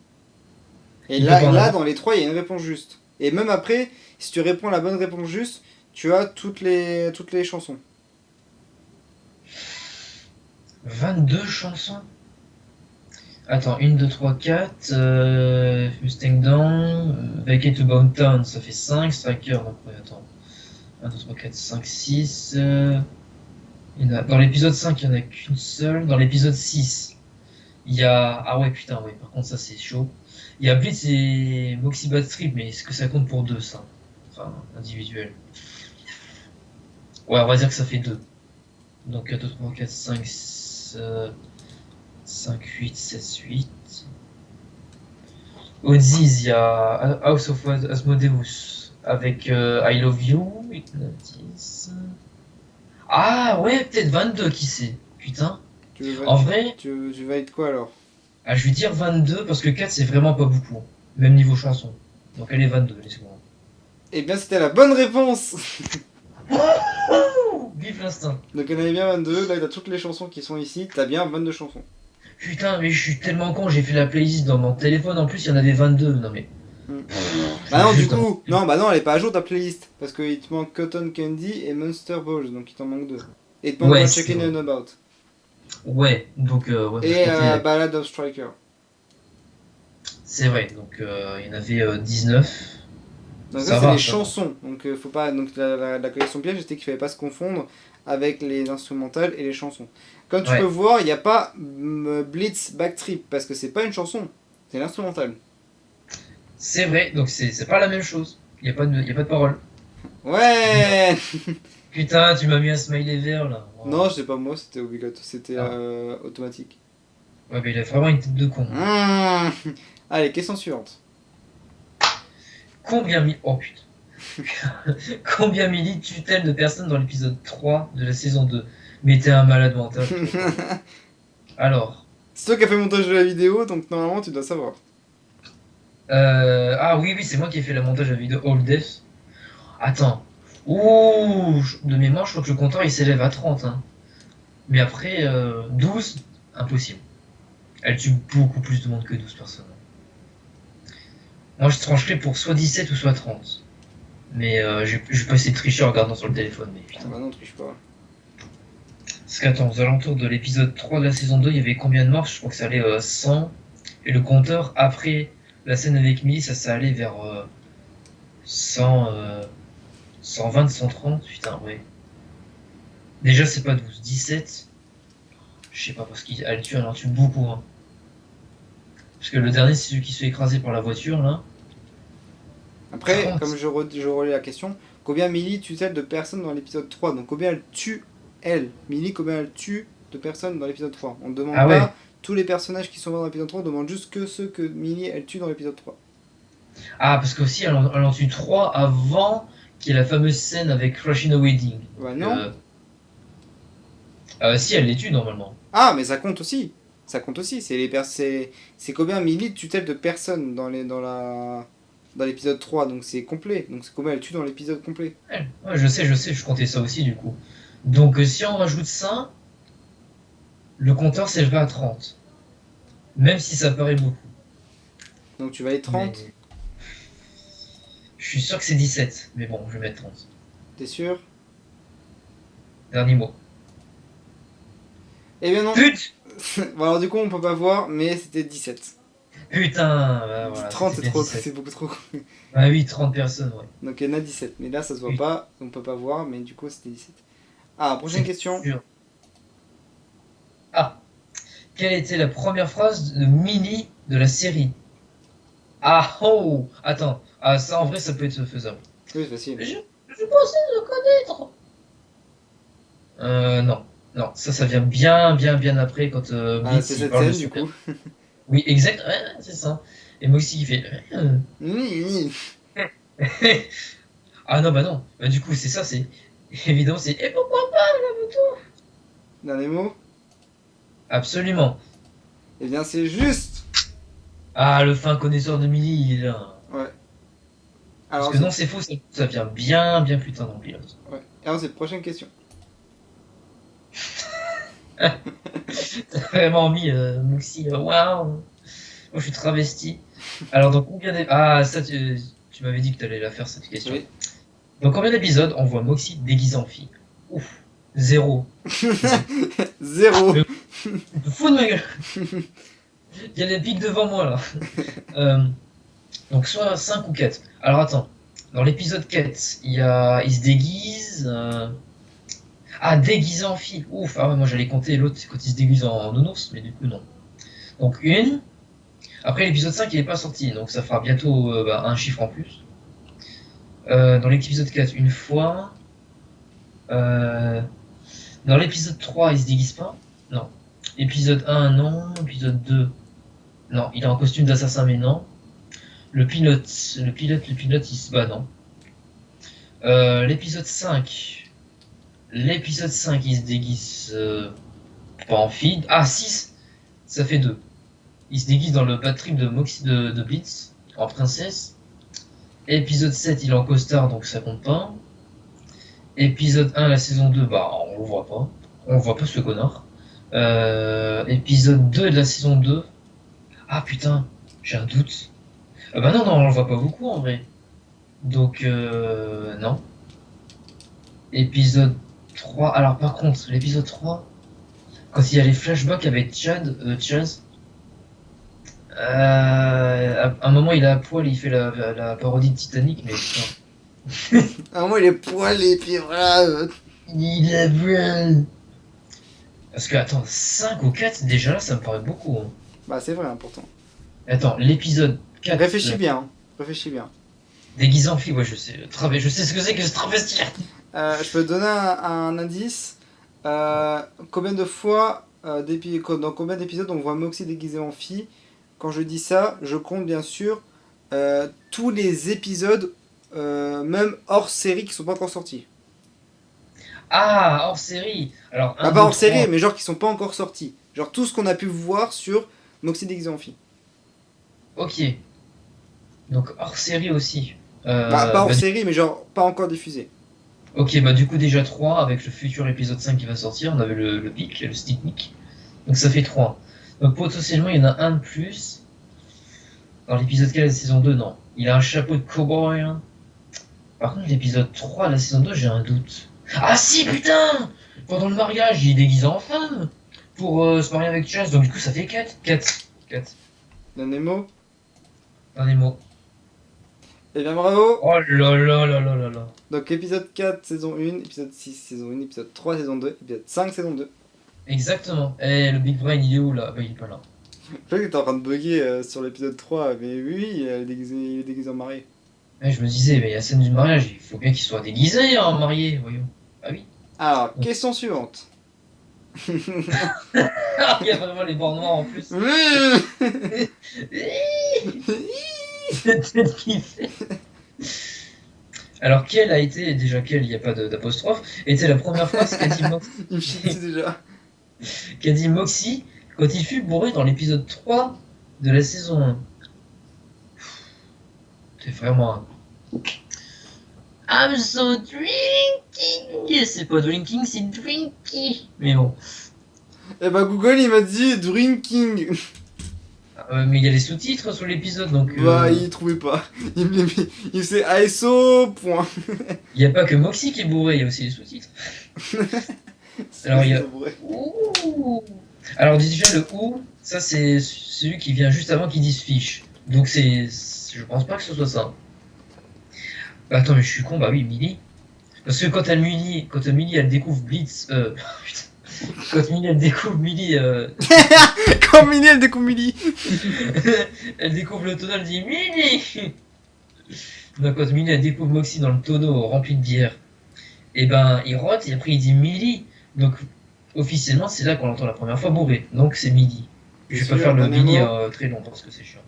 Et Il peut pas en là avoir. dans les 3, il y a une réponse juste. Et même après, si tu réponds la bonne réponse juste, tu as toutes les chansons. 22 chansons. Attends, 1, 2, 3, 4, Mustang Down, Vacate to Bound Town, ça fait 5, Striker, donc ouais, attends. 1, 2, 3, 4, 5, 6. Dans l'épisode 5, il n'y en a qu'une seule. Dans l'épisode 6, il y a... Ah ouais, putain, ouais, par contre, ça c'est chaud. Il y a Blitz et Moxie Bad Trip, mais est-ce que ça compte pour 2, ça? Enfin, individuel. Ouais, on va dire que ça fait 2. Donc 1, 2, 3, 4, 5, 5, 8, 7, 8. Odziz, il y a House of Asmodeus avec I Love You, Hypnotis. Ah ouais, peut-être 22, qui sait. Putain. En vrai, tu valides quoi alors? je vais dire 22 parce que 4 c'est vraiment pas beaucoup. Même niveau chanson. Donc elle est 22, laisse-moi. Eh bien, c'était la bonne réponse. Vive l'instinct. Donc, il y en avait bien 22. Là, t'as toutes les chansons qui sont ici. T'as bien 22 chansons. Putain, mais je suis tellement con, j'ai fait la playlist dans mon téléphone, en plus il y en avait 22. Non mais. Bah non, du Putain. coup, non, bah non, elle est pas à jour ta playlist. Parce qu'il te manque Cotton Candy et Monster Balls. Donc, il t'en manque 2. Et il te manque Ouais, What c'est Chicken vrai. and About. Ouais, donc. Ouais, Et je comptais- Ballad of Striker. C'est vrai, donc il y en avait 19. Donc, Ça ça, c'est va, les ça. chansons. Donc, faut pas. Donc, la collection piège, c'était qu'il fallait pas se confondre avec les instrumentales et les chansons. Comme tu Ouais. peux voir, il n'y a pas Blitz Backtrip. Parce que c'est pas une chanson. C'est l'instrumental. C'est vrai, donc c'est pas la même chose. Y a pas de parole. Ouais. Putain, tu m'as mis un smiley vert là. Wow. Non, c'est pas moi, c'était obligatoire, c'était Ah. automatique. Ouais, mais il a vraiment une tête de con. Allez, question suivante. Oh putain. Combien Millie tue-t-elle de personnes dans l'épisode 3 de la saison 2? Mais t'es un malade mental. Alors. C'est toi qui as fait le montage de la vidéo, donc normalement tu dois savoir. Ah oui, c'est moi qui ai fait le montage de la vidéo All Death. Attends. Ouh, de mémoire, je crois que le compteur il s'élève à 30. Hein. Mais après, 12, impossible. Elle tue beaucoup plus de monde que 12 personnes. Moi, je trancherais pour soit 17 ou soit 30. Mais je vais pas essayer de tricher en regardant sur le téléphone. Mais Ah putain. bah non, triche pas. Parce qu'attends, aux alentours de l'épisode 3 de la saison 2, il y avait combien de morts? Je crois que ça allait 100. Et le compteur, après la scène avec Millie, ça allait vers 100, 120, 130. Putain, ouais. Déjà, c'est pas 12. 17. Je sais pas, parce elle en tue beaucoup. Hein. Parce que le dernier, c'est celui qui se fait écraser par la voiture, là. Après, 30. comme je relais la question, combien Millie tue-t-elle de personnes dans l'épisode 3? Donc combien elle tue, elle, Millie, combien elle tue de personnes dans l'épisode 3? On ne demande Ah pas ouais. tous les personnages qui sont morts dans l'épisode 3, on demande juste que ceux que Millie, elle tue dans l'épisode 3. Ah, parce qu'aussi, elle en tue 3 avant qu'il y ait la fameuse scène avec Crashing a Wedding. Bah non. Si, elle les tue normalement. Ah, mais ça compte aussi. Ça compte aussi. C'est combien Millie tue-t-elle de personnes dans l'épisode 3, donc c'est complet. Donc c'est combien elle tue dans l'épisode complet. Ouais, je sais, je comptais ça aussi du coup. Donc si on rajoute ça, le compteur s'élèverait à 30. Même si ça paraît beaucoup. Donc tu vas aller 30, Mais je suis sûr que c'est 17, mais bon, je vais mettre 30. t'es sûr? Dernier mot. Eh bien non. Pute Bon alors du coup on peut pas voir, mais c'était 17. Putain bah, voilà, 30 c'est bien trop, 17. c'est beaucoup trop. Ah oui, 30 personnes, ouais. Donc il y en a 17, mais là ça se voit Oui. pas, on peut pas voir, mais du coup c'était 17. Ah, prochaine C'est question. sûr. Ah. Quelle était la première phrase de Millie de la série? Ah oh attends. Ah ça en vrai ça peut être faisable. Oui, c'est facile. Je pensais le connaître. Non. Non, ça vient bien après quand Ah, Blitz c'est il cette parle de scène du Super. coup. Oui, exact, ouais, c'est ça. Et moi aussi qui fait. Oui. Ah non, bah non. Bah, du coup, c'est ça, c'est. Évidemment, c'est. Et pourquoi pas la moto? Dernier mot. Absolument. Eh bien c'est juste. Ah, le fin connaisseur de Millie, il est là. Ouais. Parce Alors que non, c'est faux, ça vient bien plus tard dans le pilote. ouais. Alors c'est prochaine question. T'as vraiment mis Moxie, waouh! Moi, je suis travesti. Alors, donc, combien d'épisodes. Ah, ça, tu m'avais dit que t'allais la faire, cette question. Oui. Donc, combien d'épisodes on voit Moxie déguisé en fille? Ouf, 0. 0. Fou de ma gueule! Il y a les pics devant moi, là. Donc, soit 5 ou 4. Alors, attends. Dans l'épisode 4, il se déguise. Ah, déguisé en fille. Ouf, ah ouais, moi j'allais compter l'autre c'est quand il se déguise en nounours, mais du coup, non. Donc, une. Après, l'épisode 5, il est pas sorti, donc ça fera bientôt un chiffre en plus. Dans l'épisode 4, une fois. Dans l'épisode 3, il se déguise pas. Non. Épisode 1, non. Épisode 2, non. Il est en costume d'assassin, mais non. Le pilote, il se bat, non. L'épisode 5. L'épisode 5, il se déguise pas en fille. Ah, 6, ça fait 2. Il se déguise dans le bad trip de Moxie de Blitz, en princesse. Épisode 7, il est en costard, donc ça compte pas. Épisode 1, la saison 2, bah, on le voit pas. On voit pas ce connard. Épisode 2 de la saison 2. Ah putain, j'ai un doute. Ah bah non, on le voit pas beaucoup en vrai. Donc, non. Épisode 3. Alors par contre, l'épisode 3, quand il y a les flashbacks avec Chaz, à un moment il est à poil, il fait la parodie de Titanic, mais putain. À moi, il est poilé, puis voilà. Il est poil. Parce que, attends, 5 ou 4, déjà là, ça me paraît beaucoup. Hein. Bah, c'est vrai, important. Attends, l'épisode 4. Réfléchis bien, hein. Réfléchis bien. Déguisé en fille, ouais, je sais. Je sais ce que c'est que se travestir. Je peux te donner un indice. Combien de fois, dans combien d'épisodes on voit Moxie déguisé en fille? Quand je dis ça, je compte bien sûr tous les épisodes, même hors série, qui sont pas encore sortis. Ah, hors série. Alors, Ah, pas hors série, mais genre qui sont pas encore sortis. Genre tout ce qu'on a pu voir sur Moxie déguisé en fille. Ok. Donc hors série aussi. Pas hors série, mais genre pas encore diffusé. Ok, bah du coup déjà 3 avec le futur épisode 5 qui va sortir. On avait le pic, le stick. Donc ça fait 3. Donc potentiellement il y en a un de plus. Dans l'épisode 4 de la saison 2, non. Il a un chapeau de cowboy. Hein. Par contre l'épisode 3 de la saison 2, j'ai un doute. Ah si, putain! Pendant le mariage, il est déguisé en femme pour se marier avec Chaz. Donc du coup ça fait 4. 4. Dernier mot. Dernier mot. Et bien bravo. Oh là là là là là là. Donc épisode 4 saison 1, épisode 6 saison 1, épisode 3 saison 2, épisode 5 saison 2. Exactement. Eh, le Big Brain, il est où là? Bah, il est pas là. Je crois que t'es en train de bugger sur l'épisode 3, mais oui, il est déguisé en marié. Eh, je me disais, mais la scène du mariage, il faut bien qu'il soit déguisé en marié, voyons. Ah oui. Alors, question suivante. Ah, il y a vraiment les bords noirs en plus. Cette tête qu'il fait. Alors, quelle a été, déjà quelle, il n'y a pas d'apostrophe, était la première phrase Il me chie dessus déjà. qu'a dit Moxie quand il fut bourré dans l'épisode 3 de la saison 1. C'est vraiment un... I'm so drinking. C'est pas drinking, c'est drinky. Mais bon. Et bah Google il m'a dit drinking. Mais il y a les sous-titres sur l'épisode, donc... Bah il trouvait pas. Il me l'a mis. Il faisait ASO, point. Il n'y a pas que Moxie qui est bourré, il y a aussi les sous-titres. Alors, il y a... Ouh. Alors déjà, le ou, ça c'est celui qui vient juste avant qu'ils disent fiche. Donc je pense pas que ce soit ça. Bah, attends, mais je suis con, bah oui, Millie. Parce que quand Millie elle découvre Blitz... putain. Quand Millie elle découvre Millie... Quand Millie elle découvre Millie. elle découvre le tonneau, elle dit Millie. Donc quand Millie elle découvre Moxie dans le tonneau rempli de bière, et ben il rote et après il dit Millie. Donc officiellement c'est là qu'on l'entend la première fois bourré. Donc c'est Millie. Je vais pas faire le Millie très long parce que c'est chiant.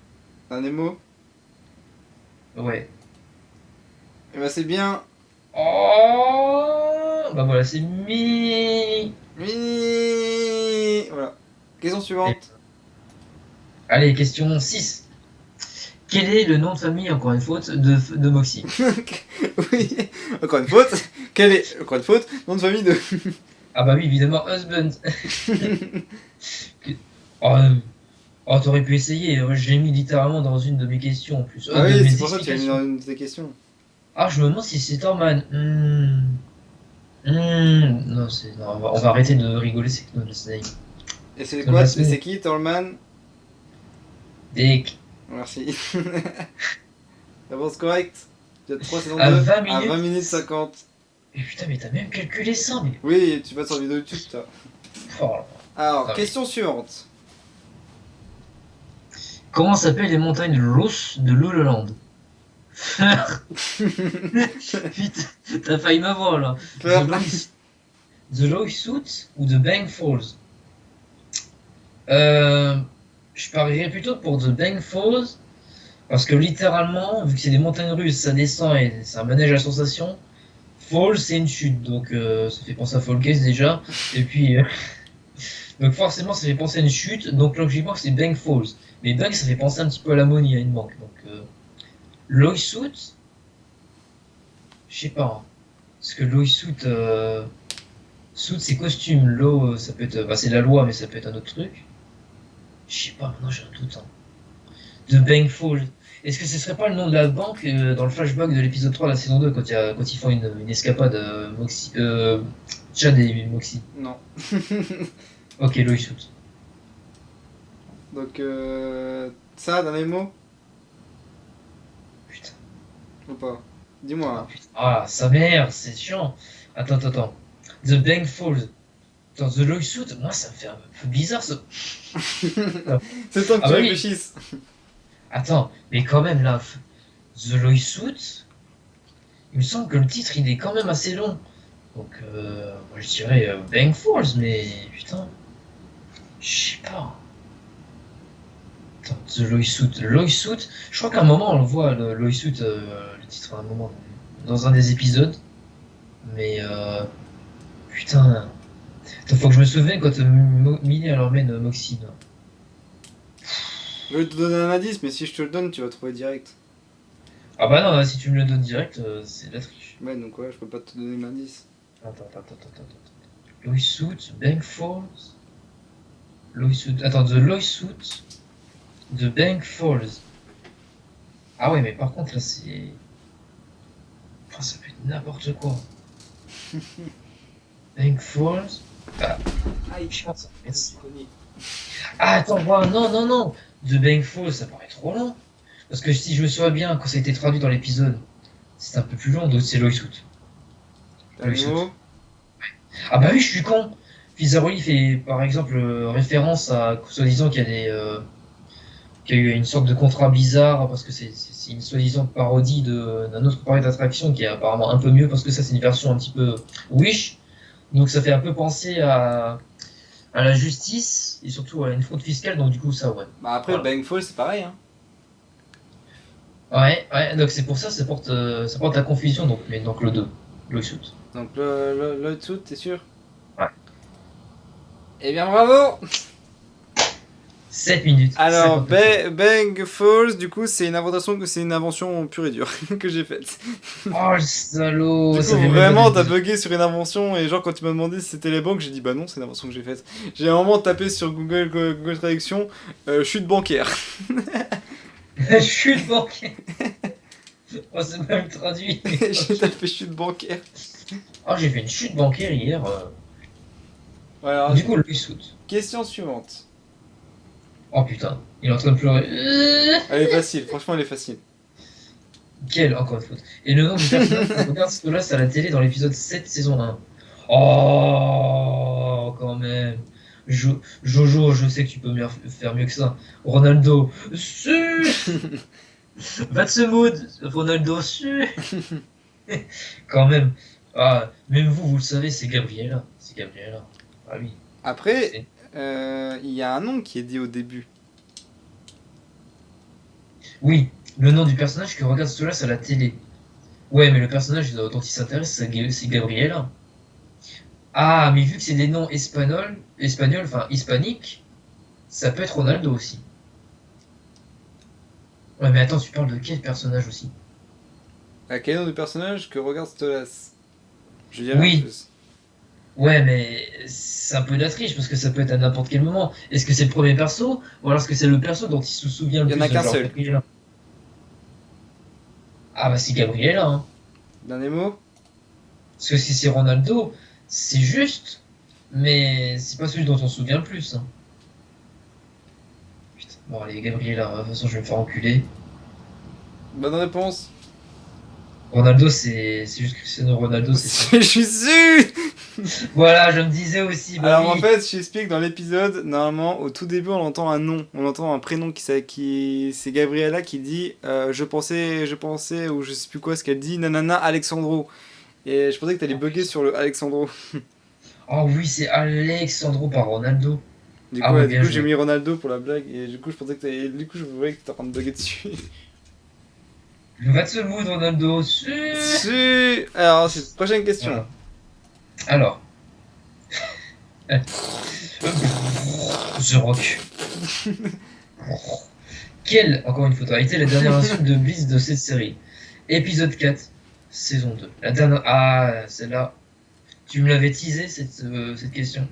Un mot. Ouais. Et bah c'est bien. Oh bah voilà, c'est Millie. Millie. Voilà. Question suivante. Allez, question 6. Quel est le nom de famille, encore une faute, de Moxie? Oui. Encore une faute. Quelle est... Encore une faute. Nom de famille de... Ah bah oui, évidemment, husband. Oh, t'aurais pu essayer. J'ai mis littéralement dans une de mes questions en plus. Ah de oui, mes c'est pour ça que tu as mis explications. dans une de tes questions. Ah, je me demande si c'est Thorman. Non, on va arrêter de rigoler, c'est que notre Snake. Et c'est Dans quoi? la Et semaine. c'est qui, Tallman? Dick. Merci. Réponse correcte. Tu as 3 saisons 2 À 20 à minutes. 20 minutes 50. Mais putain, mais t'as même calculé ça, mais. Oui, tu vas sur la vidéo YouTube, toi. Oh là là. Alors, Ah oui. question suivante. Comment s'appellent les montagnes russes de Lululand? Putain, t'as failli m'avoir là. The Low Suit ou The Bang Falls? Je parierais plutôt pour The Bang Falls Parce que littéralement, vu que c'est des montagnes russes, ça descend et c'est un manège à sensation, Fall c'est une chute, donc ça fait penser à Fall Guys déjà. Et puis, donc forcément ça fait penser à une chute, donc logiquement c'est Bang Falls. Mais Bang ça fait penser un petit peu à l'ammonie, à une banque. Donc Loy Suit, je sais pas. Hein. Parce que Loy Suit, Suit c'est costume, Law ça peut être, bah, c'est la loi mais ça peut être un autre truc. Je sais pas, maintenant j'ai un doute. Hein. De Bang Falls. Est-ce que ce serait pas le nom de la banque dans le flashback de l'épisode 3 de la saison 2 quand ils font une escapade Moxie, Chad et Moxie. Non. Ok, Loïs Shoot. Donc, ça, dernier mot Putain. ou pas? Dis-moi. Putain. Ah, sa mère, c'est chiant. Attends. The Bang Falls. Dans The Loïs Shoot, moi ça me fait un peu bizarre ce. C'est le temps que Ah tu bah oui. réfléchisses. Attends, mais quand même là, The Loïs Suit, il me semble que le titre il est quand même assez long. Donc, moi je dirais Bang Falls, mais putain, je sais pas. Attends, The Loïs Suit. Loïs Suit, je crois qu'à un moment on le voit, le Loïs Suit, le titre à un moment, dans un des épisodes. Mais putain, attends, faut que je me souvienne quand Millie elle emmène Moxie. Là. Je vais te donner un indice, mais si je te le donne, tu vas trouver direct. Ah bah non, si tu me le donnes direct, c'est de la triche. Ouais, donc ouais, je peux pas te donner l'indice. Attends. Loïs Suit, Bang Falls. Loïs Suit. Attends, The Loïs Suit. The Bang Falls. Ah ouais, mais par contre là c'est. Enfin, ça peut être n'importe quoi. Bang Falls. Ah, je pense. Ah, attends, wow, non. The Bang Falls, ça paraît trop long. Parce que si je me souviens bien, quand ça a été traduit dans l'épisode, c'est un peu plus long, donc c'est Loïs Suit. Dernier mot. Ah bah oui, je suis con. Fizaroli fait par exemple référence à soi-disant qu'il y a eu une sorte de contrat bizarre parce que c'est une soi-disant parodie d'un autre parc d'attraction qui est apparemment un peu mieux parce que ça c'est une version un petit peu Wish. Donc ça fait un peu penser à la justice et surtout à une fraude fiscale, donc du coup ça ouais. Bah après, Voilà. Bang Fall, c'est pareil, hein. Ouais, donc c'est pour ça, ça porte la confusion, donc, mais donc le 2, le shoot. Donc le dessous, t'es sûr? Ouais. Eh bien, bravo! 7 minutes. Alors, 50. Bang Falls, du coup, c'est une invention pure et dure que j'ai faite. Oh le salaud! Du ça coup, fait même vraiment, pas t'as bugué sur une invention, et genre, quand tu m'as demandé si c'était les banques, j'ai dit bah non, c'est une invention que j'ai faite. J'ai vraiment tapé sur Google Traduction, chute bancaire. Chute bancaire! Oh, c'est même traduit! J'ai tapé chute bancaire. Oh, j'ai fait une chute bancaire hier. Voilà, Du coup, le shoot. question suivante. Oh putain, il est en train de pleurer. Elle est facile, franchement, elle est facile. Quel, encore une faute. Et le nom du personnage qu'on regarde ce là c'est à la télé dans l'épisode 7, saison 1. Oh, quand même. Jojo, je sais que tu peux faire mieux que ça. Ronaldo, su. Va te mood, Ronaldo, su. Quand même. Ah, même vous le savez, c'est Gabriella. C'est Gabriella. Ah oui. Après, il y a un nom qui est dit au début. Oui, le nom du personnage que regarde cela, c'est à la télé. Ouais, mais le personnage dont il s'intéresse, c'est Gabriella. Ah, mais vu que c'est des noms espagnols, enfin hispaniques, ça peut être Ronaldo aussi. Ouais, mais attends, tu parles de quel personnage aussi? Quel est le nom du personnage que regarde Stolas? Je dirais Oui. en plus. Ouais, mais c'est un peu de la triche parce que ça peut être à n'importe quel moment. Est-ce que c'est le premier perso ou alors est-ce que c'est le perso dont il se souvient le Il y plus en a qu'un genre seul. Gabriella. Ah bah c'est Gabriella, hein. Dernier mot? Parce que si c'est Ronaldo, c'est juste, mais c'est pas celui dont on se souvient le plus. Hein. Putain, bon allez, Gabriella, de toute façon je vais me faire enculer. Bonne réponse. Ronaldo, c'est juste Cristiano Ronaldo, c'est ça. Je suis sûr. Voilà, je me disais aussi, bah Alors en oui. fait, je t'explique, dans l'épisode, normalement, au tout début, on entend un nom, on entend un prénom qui c'est Gabriella qui dit je pensais, ou je sais plus quoi, ce qu'elle dit, nanana, Alexandro. Et je pensais que t'allais bugger sur le Alexandro. Oh oui, c'est Alexandro par Ronaldo. Du Ah coup, ouais, ouais, bien j'ai joué. mis Ronaldo pour la blague, et du coup, je voyais que t'étais en train de bugger dessus. Vatsemud Ronaldo. Alors, c'est la prochaine question. Voilà. Alors. The Rock. Quelle, encore une fois, a été la dernière insulte de Bliss de cette série? Épisode 4, saison 2. La dernière. Ah, celle-là. Tu me l'avais teasé cette question.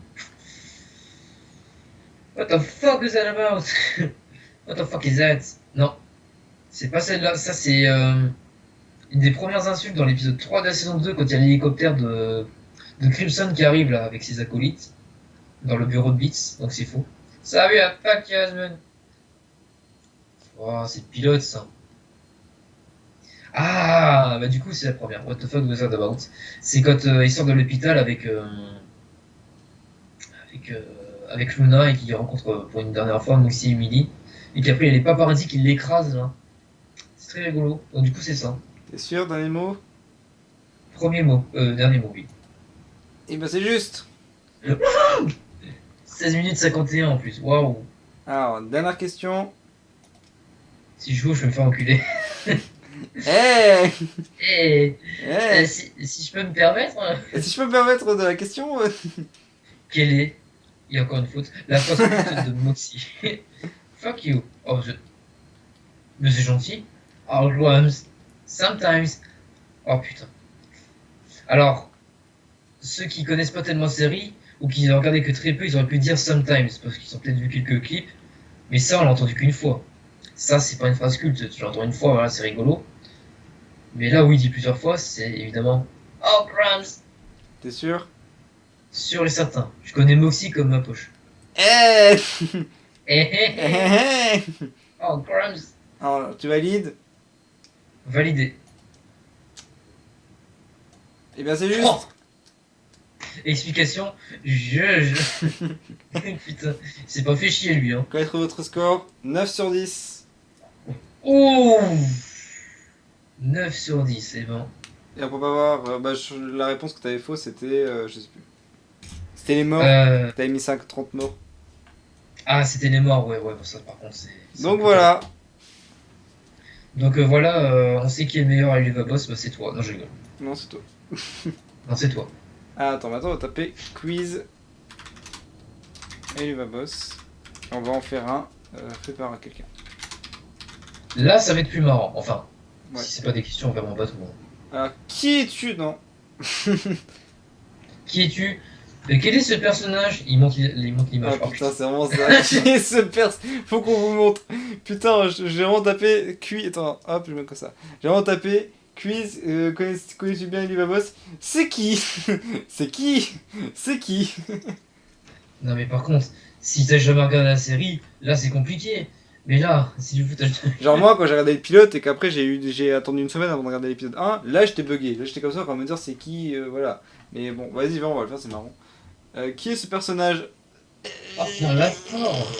What the fuck is that about? What the fuck is that? Non, c'est pas celle-là. Ça, c'est une des premières insultes dans l'épisode 3 de la saison 2 quand il y a l'hélicoptère de Crimson qui arrive là avec ses acolytes dans le bureau de Beats. Donc c'est faux. Salut à fuck Jasmine. Oh, c'est le pilote ça. Ah, bah du coup c'est la première. What the fuck was that about? C'est quand il sort de l'hôpital avec Luna et qu'il rencontre pour une dernière fois Moxie et Emily. Et qu'après il y a les paparazzi qui l'écrasent là. C'est très rigolo. Donc du coup c'est ça. T'es sûr, dernier mot? Premier mot, dernier mot, oui. Et ben c'est juste. 16 minutes 51 en plus, waouh. Alors, dernière question. Si je joue, je vais me faire enculer. Eh Et Eh si je peux me permettre, Et si je peux me permettre de la question quelle est, il y a encore une faute, la fausse pute de Moxie? Fuck you. Oh, mais c'est gentil. Oh, once, sometimes. Oh putain. Alors, ceux qui connaissent pas tellement la série, ou qui n'ont regardé que très peu, ils auraient pu dire sometimes, parce qu'ils ont peut-être vu quelques clips, mais ça on l'a entendu qu'une fois. Ça c'est pas une phrase culte, tu l'entends une fois, voilà, c'est rigolo. Mais là où il dit plusieurs fois, c'est évidemment Oh Crumbs. T'es sûr? Sûr et certain. Je connais Moxie comme ma poche. Eh Eh eh eh. Oh Crumbs. Alors, tu valides? Validé. Eh bien c'est juste. Oh. Explication, Putain, il s'est pas fait chier lui, hein. Connaître votre score? 9 sur 10. Ouh 9 sur 10, c'est bon. Et on peut pas voir. La réponse que t'avais fausse c'était. Je sais plus. C'était les morts. T'avais mis 30 morts. Ah, c'était les morts, ouais, bon, ça par contre, c'est Donc voilà. Donc voilà, on sait qui est le meilleur à l'Uva Boss, bah c'est toi. Non, je rigole. Non, c'est toi. Non, c'est toi. Ah, attends, maintenant on va taper quiz. Et il va boss. On va en faire un fait par quelqu'un. Là, ça va être plus marrant. Enfin, Ouais. si c'est pas des questions vraiment bateau. Alors, qui es-tu? Non. Qui es-tu? Quel est ce personnage? Il montre l'image. Ah putain, c'est vraiment ça. Qui est ce Faut qu'on vous montre. Putain, j'ai vraiment tapé quiz. Attends, hop, je mets comme ça. J'ai vraiment tapé quiz. Connais-tu bien Eliva Boss? C'est qui? C'est qui? C'est qui? Non, mais par contre, si t'as jamais regardé la série, là c'est compliqué. Mais là, si tu foutage de... Genre moi, quand j'ai regardé le pilote et qu'après j'ai attendu une semaine avant de regarder l'épisode 1, là j'étais bugué. Là j'étais comme ça, quand me dire c'est qui, voilà. Mais bon, vas-y, viens, on va le faire, c'est marrant. Qui est ce personnage? Oh, faire l'Astor.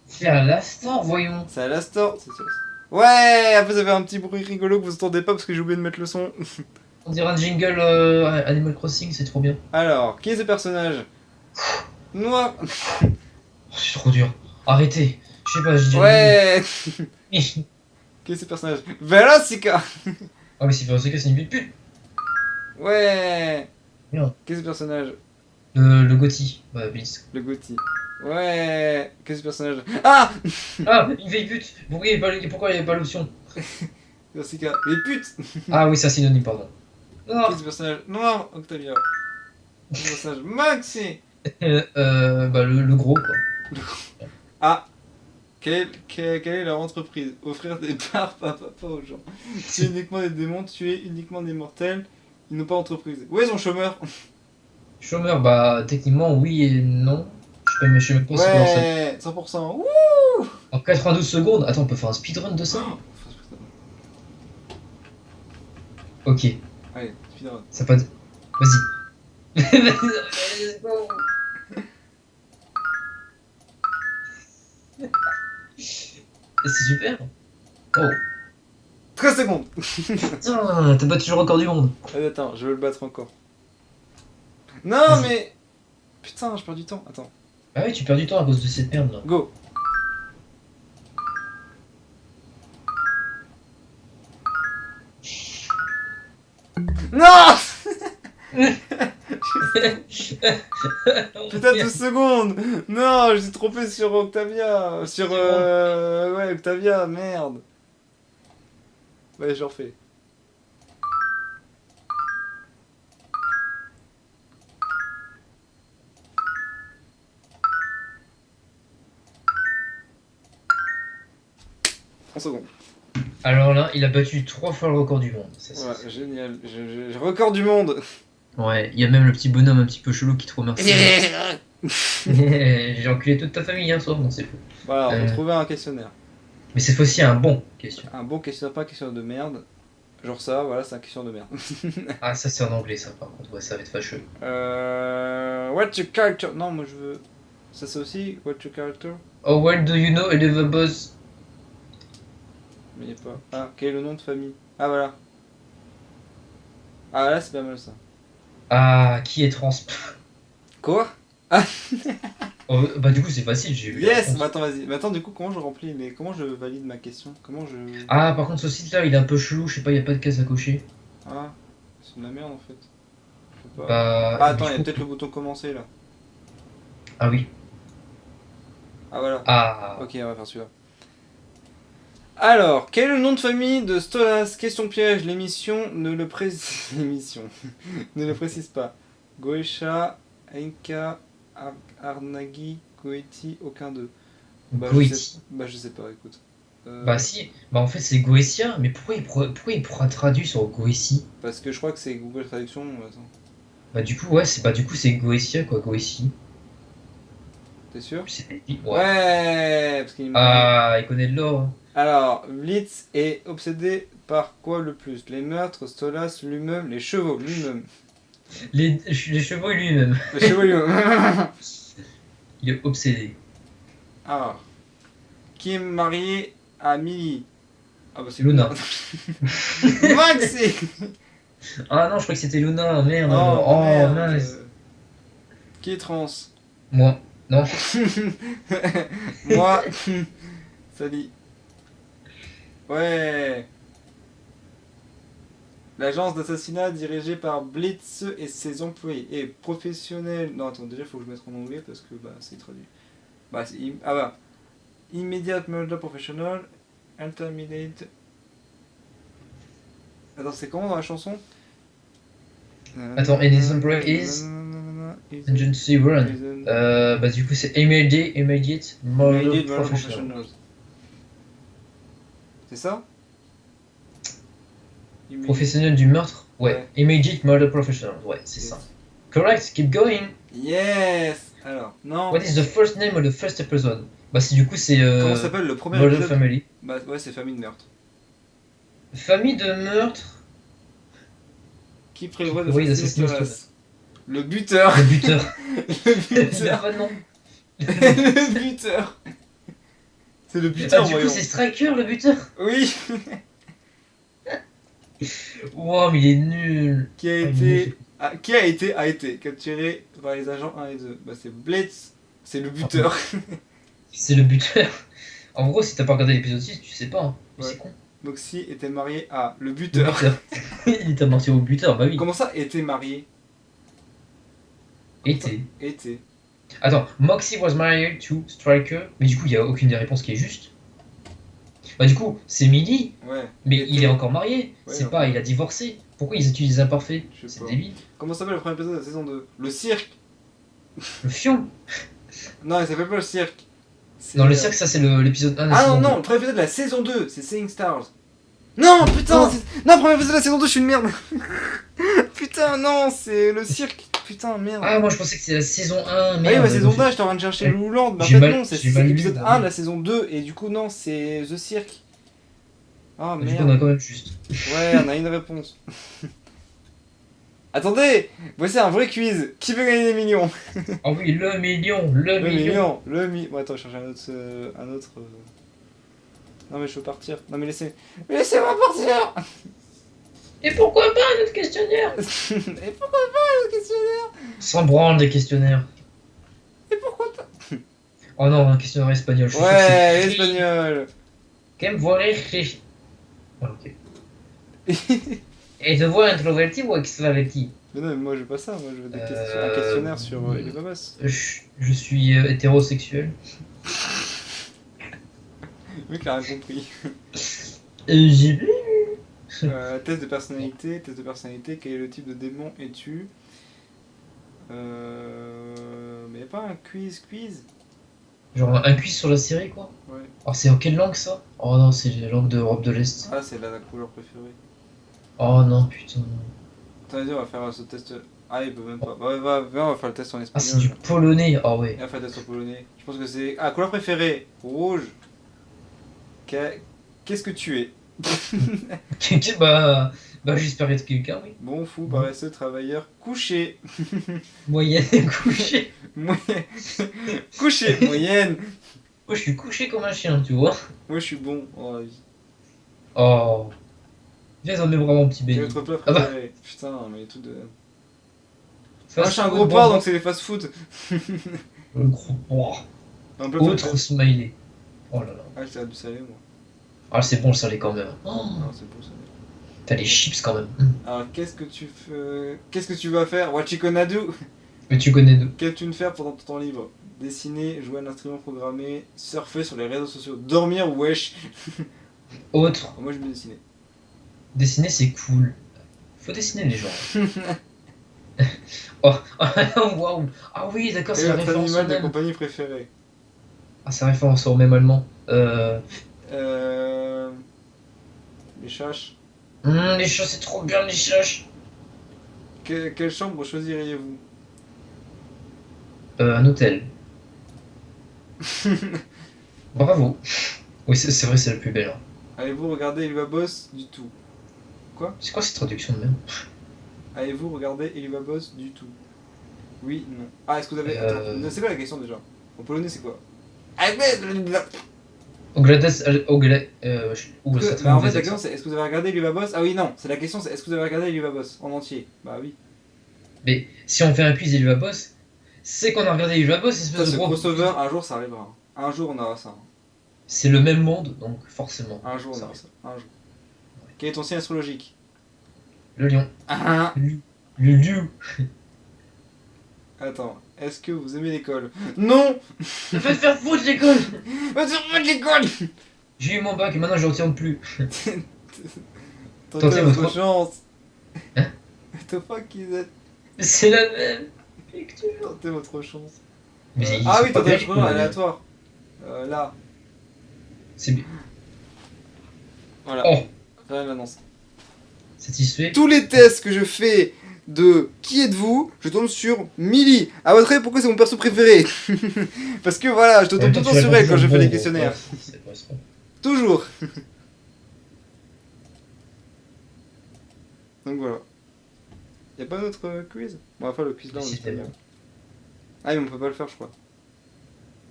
Faire l'Astor, voyons. C'est à l'Astor, c'est ça. Ouais, après ça fait un petit bruit rigolo que vous entendez pas parce que j'ai oublié de mettre le son. On dirait un jingle Animal Crossing, c'est trop bien. Alors, qui est ce personnage? Noir. Oh, c'est trop dur. Arrêtez. Je sais pas, je dis. Ouais. Ah, Qui est ce personnage? Velocica. mais c'est fait c'est une pute. Ouais. Merde. Qui est ce personnage? Le Gotti. Bah, Blitz. Le Gotti. Ouais. Qui est ce personnage? Ah. Ah, une vieille pute. Pourquoi il n'y avait pas l'option? Velocica. Les putes. Ah oui, c'est un synonyme, pardon. Non. Qui est ce personnage? Noir. Octavia. Qui est ce personnage? Maxi. Bah, le gros, quoi. Ah. Quelle est leur entreprise? Offrir des barbes à papa aux gens. Tuer uniquement des démons, tuer uniquement des mortels. Ils n'ont pas d'entreprise. Où est son chômeur? Chômeur, bah, techniquement, oui et non. Je sais même pas si comment ça. Ouais, 100%. Wouh. En 92 secondes. Attends, on peut faire un speedrun de ça? Ok, Allez, speedrun. ça pas de... Vas-y. Let's go. C'est super. Oh. 13 secondes. Putain, t'as battu le record du monde. Attends, je veux le battre encore. Non, Vas-y. mais... Putain, je perds du temps. Attends. Ah oui, tu perds du temps à cause de cette merde là. Go. Non. Putain, 12 secondes. Non, je suis trompé sur Octavia. Sur... Ouais, Octavia, merde. Ouais, je refais. En secondes. Alors là, il a battu 3 fois le record du monde. Ça, Ouais, génial. Record du monde. Ouais, il y a même le petit bonhomme un petit peu chelou qui te remercie. J'ai enculé toute ta famille hier soir, non c'est faux. Voilà, on va trouver un questionnaire. Mais cette fois-ci un bon question. Un bon questionnaire, pas un questionnaire de merde. Genre ça, voilà, c'est un questionnaire de merde. Ah ça c'est en anglais ça par contre, ouais ça va être fâcheux. What's your character? Non, moi je veux... Ça c'est aussi, what's your character? Oh well do you know Oliver Boss? Mais il a pas... Ah, quel est le nom de famille? Ah voilà. Ah là c'est pas mal ça. Ah, qui est trans? Quoi? Oh, bah du coup c'est facile, j'ai vu. la Yes! réponse. Bah attends, vas-y. Mais attends, du coup, comment je remplis les... Comment je valide ma question? Comment je... Ah par contre ce site là il est un peu chelou, je sais pas, il y a pas de case à cocher. Ah, c'est de la merde en fait. Je sais pas. Bah... Ah attends, il y du a coup- peut-être le bouton commencer là. Ah oui. Ah voilà. Ah. Ok, on va faire celui-là. Alors, quel est le nom de famille de Stolas? Question piège, l'émission ne le précise... l'émission ne le précise pas. Goetia, Enka, Arnagi, Goeti, aucun d'eux. Bah, Goetti. je sais pas, écoute. Bah si, bah en fait c'est Goetia, mais pourquoi il pourra traduire sur Goetie? Parce que je crois que c'est Google Traduction. Attends. Bah du coup ouais, c'est Goetia quoi, Goetie. T'es sûr? C'est ouais. Ouais, parce qu'il Ah, il connaît de l'or. Hein. Alors, Blitz est obsédé par quoi le plus? Les meurtres, Stolas, lui-même, les chevaux, lui-même. Les chevaux lui-même. Les chevaux, lui-même. Il est obsédé. Alors, qui est marié à Millie? Ah bah c'est Luna. Maxi. Ah non, je crois que c'était Luna, merde. Oh, merde. mince. Qui est trans? Moi, non. Moi. Salut. Ouais. L'agence d'assassinat dirigée par Blitz et ses employés est professionnelle. Non, attends, déjà, il faut que je mette en anglais parce que bah, c'est traduit. Bah, ah bah. Immediate murder professional. Intermediate. Attends, c'est comment dans la chanson? Attends, and his employee is Agency Run. Bah du coup c'est Immediate Murder Professional. C'est ça? Professionnel du meurtre? Ouais. Ouais. Immediate Murder Professional, ouais, c'est Yes. ça. Correct, keep going. Yes. Alors, non. What is the first name of the first episode? Bah c'est du coup c'est Comment s'appelle le premier Murder épisode? Family. Bah ouais, c'est famille de meurtre. Famille de meurtre. Qui prévoit Oui, d'assassiner d'assassinat Stolas? Le buteur. Le buteur. Le Il a buteur. pas de nom. Le buteur. C'est le Ah, buteur, du coup voyons. c'est Striker le buteur. Oui. Wow, mais il est nul. Qui a Ah, il est été... nul. a été capturé par les agents 1 et 2. Bah c'est Blitz. C'est le buteur. C'est le buteur. En gros, si t'as pas regardé l'épisode 6, tu sais pas. Hein. Mais Ouais. c'est con. Moxie était marié à le Le buteur. buteur. Il était menti au buteur, bah oui. Comment ça était marié? Était. Était. Attends, Moxie was married to Striker. Mais du coup, il y a aucune des réponses qui est juste. Bah du coup, c'est Millie, Ouais. mais Était. il est encore marié. Ouais, C'est encore. pas, il a divorcé. Pourquoi ils utilisent imparfait? Je sais C'est pas. débile. Comment s'appelle le premier épisode de la saison 2? Le cirque. Le fion. Non, il s'appelle pas le cirque. C'est, Dans le cirque, ça c'est l'épisode 1 de la Ah saison non, non, 2. le premier épisode de la saison 2, c'est Seeing Stars. Non, putain, Non. non, le premier épisode de la saison 2, je suis une merde. Putain, non, c'est le cirque. Putain, merde. Ah, moi je pensais que c'était la saison 1. oui, Merde, la saison donc 2, j'étais en train de chercher Ouais. Louland, mais en J'ai fait mal- non, c'est j'ai mal lu, l'épisode bah 1 oui. de la saison 2, et du coup non, c'est The Cirque. Ah Du coup, on a merde. quand même juste. Ouais, on a une réponse. Attendez, voici un vrai quiz. Qui veut gagner des millions? Ah oui, le million, le Le million. million, le million. Bon, attends, je cherche un autre. Non mais je veux partir. Non mais laissez-moi partir. Et pourquoi pas un autre questionnaire? Et pourquoi pas le questionnaire? Sans branle des questionnaires. Et pourquoi pas? Oh non, un questionnaire espagnol. Je suis sûr que Ouais, c'est- l'espagnol. Quem voler. Ah, ok. Êtes-vous introverti ou extraverti? Mais non, mais moi je veux pas ça, moi je veux un questionnaire sur Elibabas. Je suis hétérosexuel. Le mec a rien compris. J'ai... Test de personnalité, quel est le type de démon es-tu? Mais y'a pas un quiz? Genre un quiz sur la série quoi. Ouais. Alors c'est en quelle langue ça? Oh non, c'est la langue d'Europe de l'Est. Ah, c'est la couleur préférée. Oh non, putain. Attendez, on va faire ce test. Ah, il peut même pas. Bah, viens, on va faire le test en Ah, c'est espagnol. du polonais. Ah ouais. Et on va faire le test en polonais. Je pense que c'est. Ah, couleur préférée, rouge. Qu'est-ce que tu es? bah j'espère être quelqu'un, oui. Bon, fou, paresseux, travailleur, couché. Moyenne couché. Moyenne. Couché, moyenne. Moi je suis couché comme un chien, tu vois. Moi, je suis bon dans la vie. Oh. Viens dans mes bras mon petit Quel est béni. votre plat Ah bah. préféré? Putain, mais tout de. Moi, Fast je suis un food, gros bon, porc, bon. donc c'est les fast-food. Le gros porc. Un peu Autre smiley. Oh là là. Ah, j'ai du salé, moi. Ah c'est bon le salé quand même. Oh. Non, c'est bon, salé. T'as les chips quand même. Alors, qu'est-ce que tu fais? Qu'est-ce que tu vas faire? What you gonna do? Mais tu connais deux. Qu'as-tu de faire pendant ton temps libre? Dessiner, jouer à un instrument programmé, surfer sur les réseaux sociaux, dormir ou wesh? Autre. Moi, je vais dessiner. Dessiner c'est cool. Faut dessiner les gens. Oh, waouh. Ah oui, d'accord, Quel c'est est la votre référence au animal de même. compagnie préféré? Ah, c'est la référence au même allemand. Les châches. Les chats, c'est trop bien, les chats. Quelle chambre choisiriez-vous? Un hôtel. Bravo. Oui, c'est vrai, c'est la plus belle. Hein. Allez-vous regarder Elua Boss du tout? C'est quoi cette traduction de même? Allez-vous regarder Elua Boss du tout? Oui, non. Ah, est-ce que vous avez. Attends, c'est quoi la question déjà? En polonais, c'est quoi? Oglades, Ogle... Ouh, Parce ça que, très bah, en fait, mauvais la accent. question c'est est-ce que vous avez regardé Elua Boss? Ah oui, non, c'est la question c'est est-ce que vous avez regardé Elua Boss en entier? Bah oui. Mais si on fait un quiz Elua Boss, c'est qu'on a regardé Elua Boss, Ça, espèce de ce gros... crossover, un jour ça arrivera. Un jour on aura ça. C'est le même monde, donc forcément. Un jour on Ça aura ça. Un jour. Quel est ton signe astrologique? Le lion. Ah, Le lion. attends, est-ce que vous aimez l'école? Non! Je vais te faire foutre l'école. Va te faire l'école! J'ai eu mon bac et maintenant je ne retiens plus. Tentez Tentez votre votre- chance! Hein? What the fuck is it? C'est la même. Lecture. Tentez votre chance. Mais ils Ah sont oui, pas tentez bien, votre chance les gars. aléatoire. Là. C'est bien. Voilà. Oh, Rien l'annonce. satisfait. Tous les tests que je fais de qui êtes-vous, je tombe sur Millie. À votre avis, pourquoi c'est mon perso préféré? Parce que voilà, je te En même tombe temps, tout le temps tu sur réponds elle quand je toujours fais les bon, questionnaires. ouais, c'est pas ça. Toujours. Donc voilà. Y'a pas d'autre quiz? On va faire le quiz là en Décidément. espagnol. Ah mais on peut pas le faire je crois.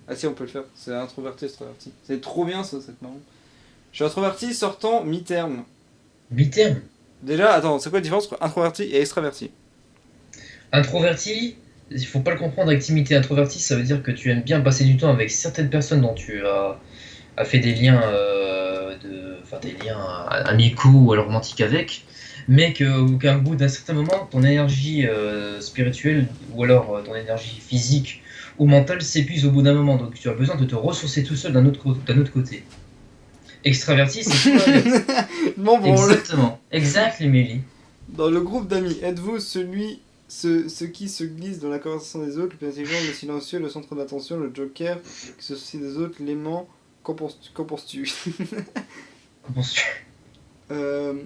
Ah si on peut le faire, c'est introverti extraverti. C'est trop bien ça, c'est marrant. Je suis introverti sortant mi-terme. Mi-terme. Déjà, attends, c'est quoi la différence entre introverti et extraverti? Introverti, il faut pas le comprendre avec timidité. Introverti, ça veut dire que tu aimes bien passer du temps avec certaines personnes dont tu as fait des liens, des liens amicaux ou alors romantiques avec, mais qu'à bout d'un certain moment, ton énergie spirituelle ou alors ton énergie physique ou mentale s'épuise au bout d'un moment. Donc tu as besoin de te ressourcer tout seul d'un autre côté. Extraverti, c'est tout l'inverse. Bon, Exactement. Exact, Emily. dans le groupe d'amis, êtes-vous ce qui se glisse dans la conversation des autres, le plus intelligent, le silencieux, le centre d'attention, le joker, qui se soucie des autres, l'aimant? Qu'en penses-tu? Qu'en penses-tu? Le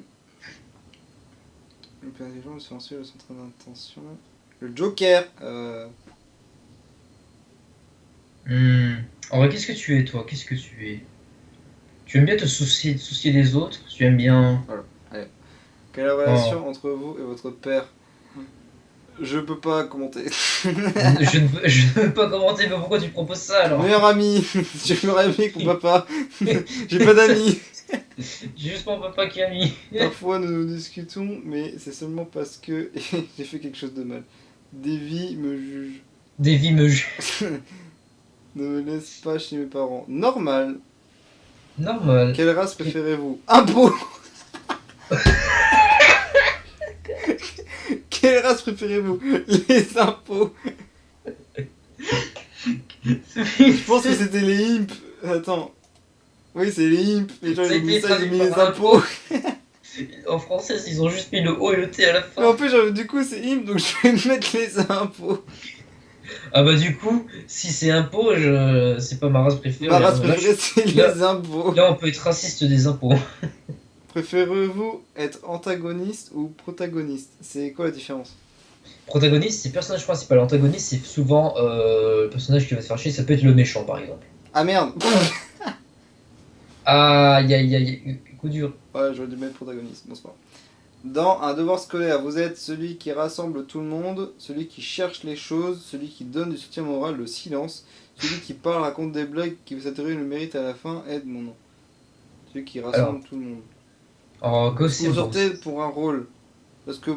plus intelligent, le silencieux, le centre d'attention, le joker. En vrai, qu'est-ce que tu es, toi? Qu'est-ce que tu es? Tu aimes bien te soucier des autres? Tu aimes bien... Quelle est la relation entre vous et votre père? Je peux pas commenter. je ne veux pas commenter, mais pourquoi tu proposes ça alors? Meilleur ami, j'ai meilleur ami que mon papa. J'ai pas d'amis. J'ai juste mon papa qui a mis. Parfois nous nous discutons, mais c'est seulement parce que j'ai fait quelque chose de mal. Davy me juge. Davy me juge. Ne me laisse pas chez mes parents. Normal. Normal. Quelle race préférez-vous? Un pot. Quelle race préférez-vous? Les impôts. Je pense que c'était les imps. Attends. Oui, c'est les imps. Les gens ils ont mis ça, ils ont mis les impôts. En français, ils ont juste mis le O et le T à la Mais en fin. plus, du coup, c'est imp, donc je vais mettre les impôts. Ah bah du coup, si c'est impôt, c'est pas ma race préférée. Ma race Là, préférée, c'est là- les impôts. là, on peut être raciste des impôts. Préférez-vous être antagoniste ou protagoniste? C'est quoi la différence? Protagoniste, c'est personnage principal. Antagoniste, c'est souvent le personnage qui va se faire chier. Ça peut être le méchant, par exemple. Ah merde. Aïe aïe aïe, coup dur. Ouais, j'aurais dû mettre protagoniste. Bon, c'est pas grave. Dans un devoir scolaire, vous êtes celui qui rassemble tout le monde, celui qui cherche les choses, celui qui donne du soutien moral, le silence, celui qui parle, raconte des blagues, qui veut s'attirer le mérite à la fin, aide mon nom. Celui qui rassemble tout le monde. Oh, Lorsque gosse, vous sortez pour un rôle, lorsque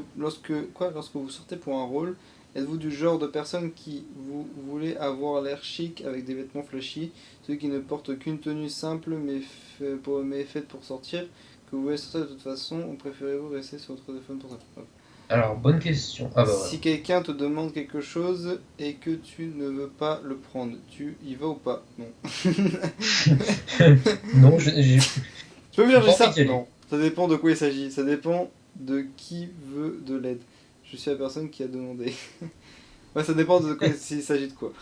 vous sortez pour un rôle, êtes-vous du genre de personne qui vous voulez avoir l'air chic avec des vêtements flashy, celui qui ne porte qu'une tenue simple mais faite pour sortir, que vous voulez sortir de toute façon, ou préférez-vous rester sur votre téléphone pour ça? Alors, bonne question. Ah bah voilà. Si quelqu'un te demande quelque chose et que tu ne veux pas le prendre, tu y vas ou pas? Non. Non, Tu peux me dire J'ai ça? envie d'y aller. Non. Ça dépend de quoi il s'agit. Ça dépend de qui veut de l'aide. Je suis la personne qui a demandé. Ouais, ça dépend de quoi s'il s'agit de quoi.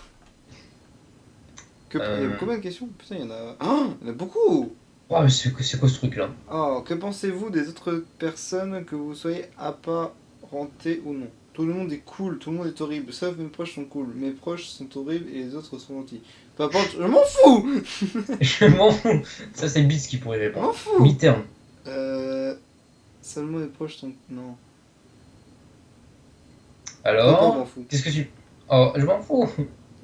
Il y a combien de questions? Putain, il y en a. Ah, il y en a beaucoup! Ah, mais c'est quoi ce truc-là? Oh, que pensez-vous des autres personnes, que vous soyez apparentés ou non? Tout le monde est cool, tout le monde est horrible, sauf mes proches sont cool. Mes proches sont horribles et les autres sont gentils. Peu importe, je m'en fous! Je m'en fous. Ça, c'est Beats qui pourrait Je répondre. m'en fous! Mi-terme. Seulement les proches sont. Non. Pourquoi je Alors, m'en fous? qu'est-ce que tu... Oh, je m'en fous.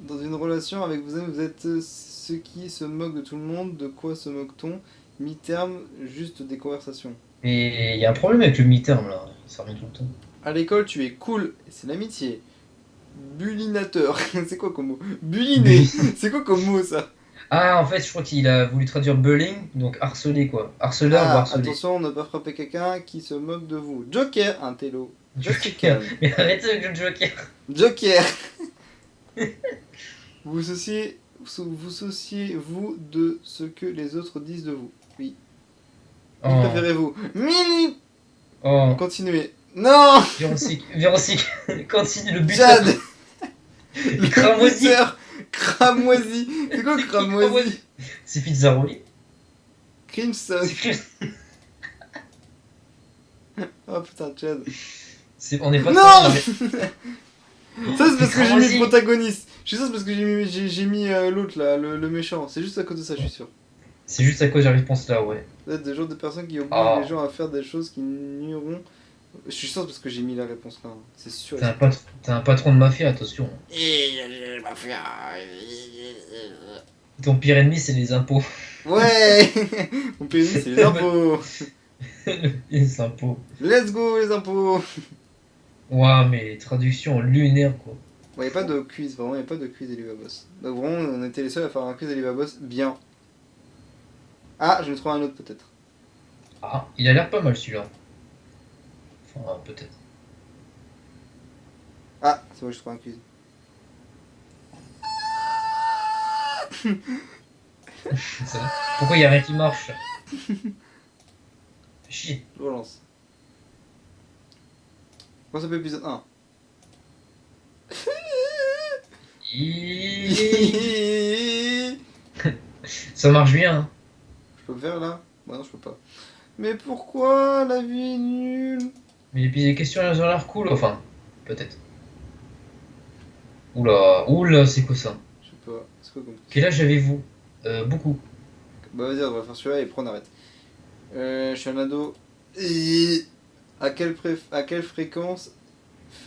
Dans une relation avec vos amis, vous êtes ceux qui se moquent de tout le monde. De quoi se moque-t-on? Mi-terme, juste des conversations. Et il y a un problème avec le mi-terme, là. Ça revient tout le temps. À l'école, tu es cool, et c'est l'amitié. Bullinateur, c'est quoi comme mot? Bulliner, c'est quoi comme mot ça? Ah, en fait, je crois qu'il a voulu traduire bullying, donc harceler, quoi. Harceleur ou Ah, harceler. attention, ne pas frapper quelqu'un qui se moque de vous. Joker, un télo. Joker. Mais arrêtez avec le Joker. Joker. Vous souciez-vous de ce que les autres disent de vous? Oui. Qui Oh. préférez-vous? Mini. Oh. Continuez. Non. Véronique. Continue le but. Jade. Le cramoisi. buteur. Cramoisi. C'est quoi cramoisi? C'est Pizzaroli. Crimson. Oh putain, Chad. On est pas Non. sûr, mais- Ça c'est parce que j'ai mis Cramoisi. le protagoniste. Je suis sûr c'est parce que j'ai mis l'autre là, le méchant. C'est juste à cause de ça, je suis sûr. C'est juste à cause de la réponse là, ouais. Vous êtes des genres de personnes qui obligent Ah. les gens à faire des choses qui nuiront. Je suis sûr parce que j'ai mis la réponse là. C'est sûr. T'es un patron de mafia, attention. Ton pire ennemi, c'est les impôts. Ouais. Mon pays c'est les impôts. Les impôts. Let's go les impôts. Ouah, mais traduction lunaire, quoi. Bon, y a pas de quiz, vraiment, y a pas de quiz Boss. Donc vraiment, on était les seuls à faire un quiz Boss bien. Ah, je vais trouver un autre peut-être. Ah, il a l'air pas mal celui-là. Enfin, peut-être. Ah, c'est moi, je trouve un quiz. C'est vrai. Pourquoi il y a rien qui marche? Chier. Je relance. Comment ça s'appelle épisode 1? Iiii. Ça marche bien, hein. Je peux le faire là? Bah non, je peux pas. Mais pourquoi la vie est nulle? Mais les questions elles ont l'air cool, enfin, peut-être. Oula, c'est quoi ça? Je sais pas. C'est quoi comme. Quel âge avez-vous? Beaucoup. Bah vas-y, on va faire celui-là et après on arrête. Je suis un ado. Et à quelle fréquence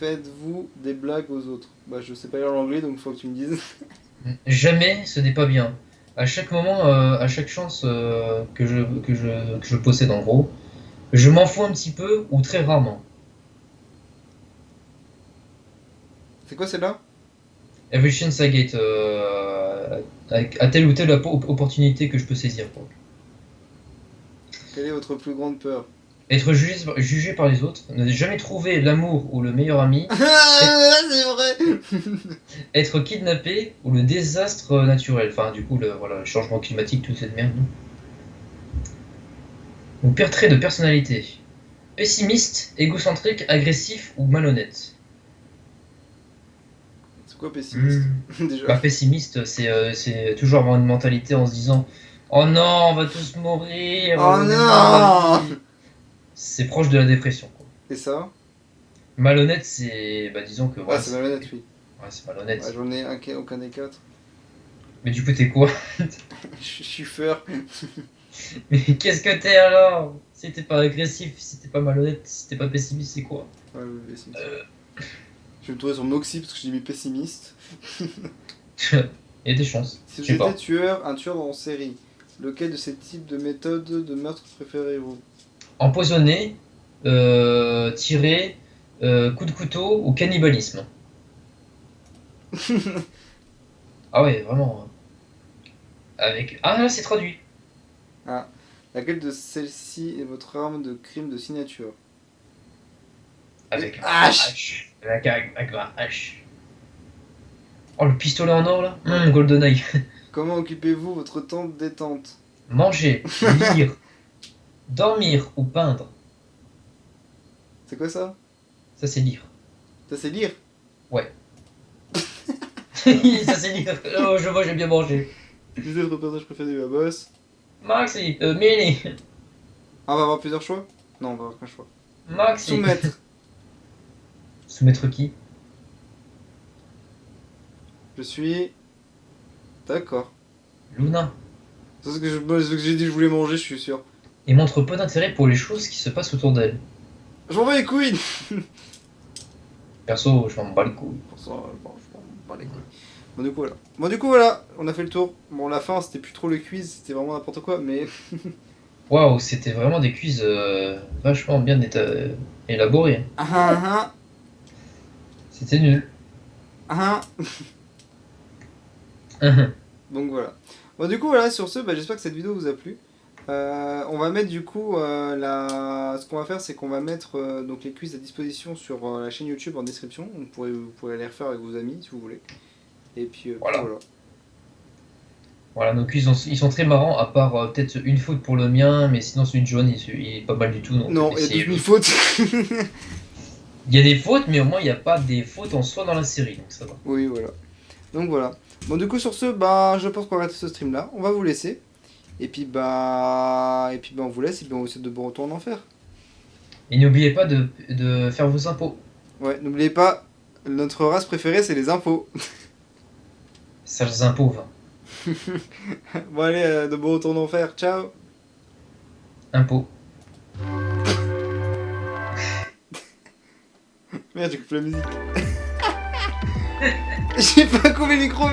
faites-vous des blagues aux autres? Bah je sais pas lire l'anglais donc faut que tu me dises. Jamais, ce n'est pas bien. À chaque moment, à chaque chance que je possède en gros, je m'en fous un petit peu ou très rarement. C'est quoi celle-là? Every chance I get, à telle ou telle opportunité que je peux saisir, quoi. Quelle est votre plus grande peur? Être jugé par les autres, ne jamais trouver l'amour ou le meilleur ami, C'est vrai. être kidnappé ou le désastre naturel. Enfin, du coup, voilà, le changement climatique, toute cette merde. Mon pire trait de personnalité. Pessimiste, égocentrique, agressif ou malhonnête. C'est quoi pessimiste Bah, déjà? pessimiste, c'est toujours avoir une mentalité en se disant oh non, on va tous mourir. Oh non. C'est proche de la dépression, quoi. Et ça? Malhonnête, c'est. Bah, disons que. Ah, Voilà, c'est malhonnête, oui. ouais, c'est malhonnête. Ouais, j'en ai aucun des quatre. Mais du coup, t'es quoi? Je suis feur. Mais qu'est-ce que t'es alors? Si t'es pas agressif, si t'es pas malhonnête, si t'es pas pessimiste, c'est quoi? Ouais, le pessimiste. Je vais me tourner sur Moxie parce que j'ai mis pessimiste. Il y a des chances. Si Je sais pas. j'étais un tueur en série, lequel de ces types de méthodes de meurtre préférez-vous? Empoisonné, tiré, coup de couteau ou cannibalisme. Ah ouais, vraiment. Avec. Ah là, c'est traduit. Ah, laquelle de celles-ci est votre arme de crime de signature? Avec Ah, ma hache. Avec ma hache. Oh, le pistolet en or là. GoldenEye. Comment occupez-vous votre temps de détente? Manger, lire, dormir ou peindre. C'est quoi ça? Ça, c'est lire. Ça c'est lire? Ouais. Ça, c'est lire. Oh, je vois, j'ai bien mangé. Quel est votre personnage préféré de la boss? Maxi, Mini. Ah, on va avoir plusieurs choix? Non, on va avoir qu'un choix. Maxi. Soumettre. Soumettre qui? Je suis... D'accord. Luna. C'est ce que j'ai dit, je voulais manger, je suis sûr. Et montre peu d'intérêt pour les choses qui se passent autour d'elle. Je m'en bats les couilles. Perso, je m'en bats les couilles. Pour ça, bon, je m'en bats les couilles. Bon, du coup, voilà. On a fait le tour. Bon, la fin, c'était plus trop le quiz, c'était vraiment n'importe quoi, mais... Waouh, c'était vraiment des quiz vachement bien élaborés. Ah ah ah. C'était nul. Ah. Donc voilà. Bon, du coup, voilà, sur ce, bah, j'espère que cette vidéo vous a plu. On va mettre du coup, ce qu'on va faire, c'est qu'on va mettre donc les quiz à disposition sur la chaîne YouTube en description. Vous pourrez les refaire avec vos amis si vous voulez. Et puis Voilà. voilà. Voilà, nos quiz, ils sont très marrants, à part peut-être une faute pour le mien, mais sinon celui de John, il est pas mal du tout. Donc Non, il y a essayez-le. 12 000 fautes. Il y a des fautes, mais au moins il n'y a pas des fautes en soi dans la série, donc ça va. Oui, voilà. Donc voilà. Bon, du coup, sur ce, bah, je pense qu'on va arrêter ce stream là. On va vous laisser. Et puis, bah, on vous laisse. Et puis, on vous souhaite de bons retours en enfer. Et n'oubliez pas de faire vos impôts. Ouais, n'oubliez pas, notre race préférée, c'est les impôts. Sales impôts, va. Bon, allez, de bons retours en enfer. Ciao. Impôts. Merde, j'ai coupé la musique. J'ai pas coupé le micro.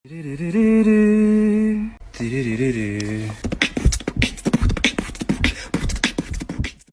Do do do do do.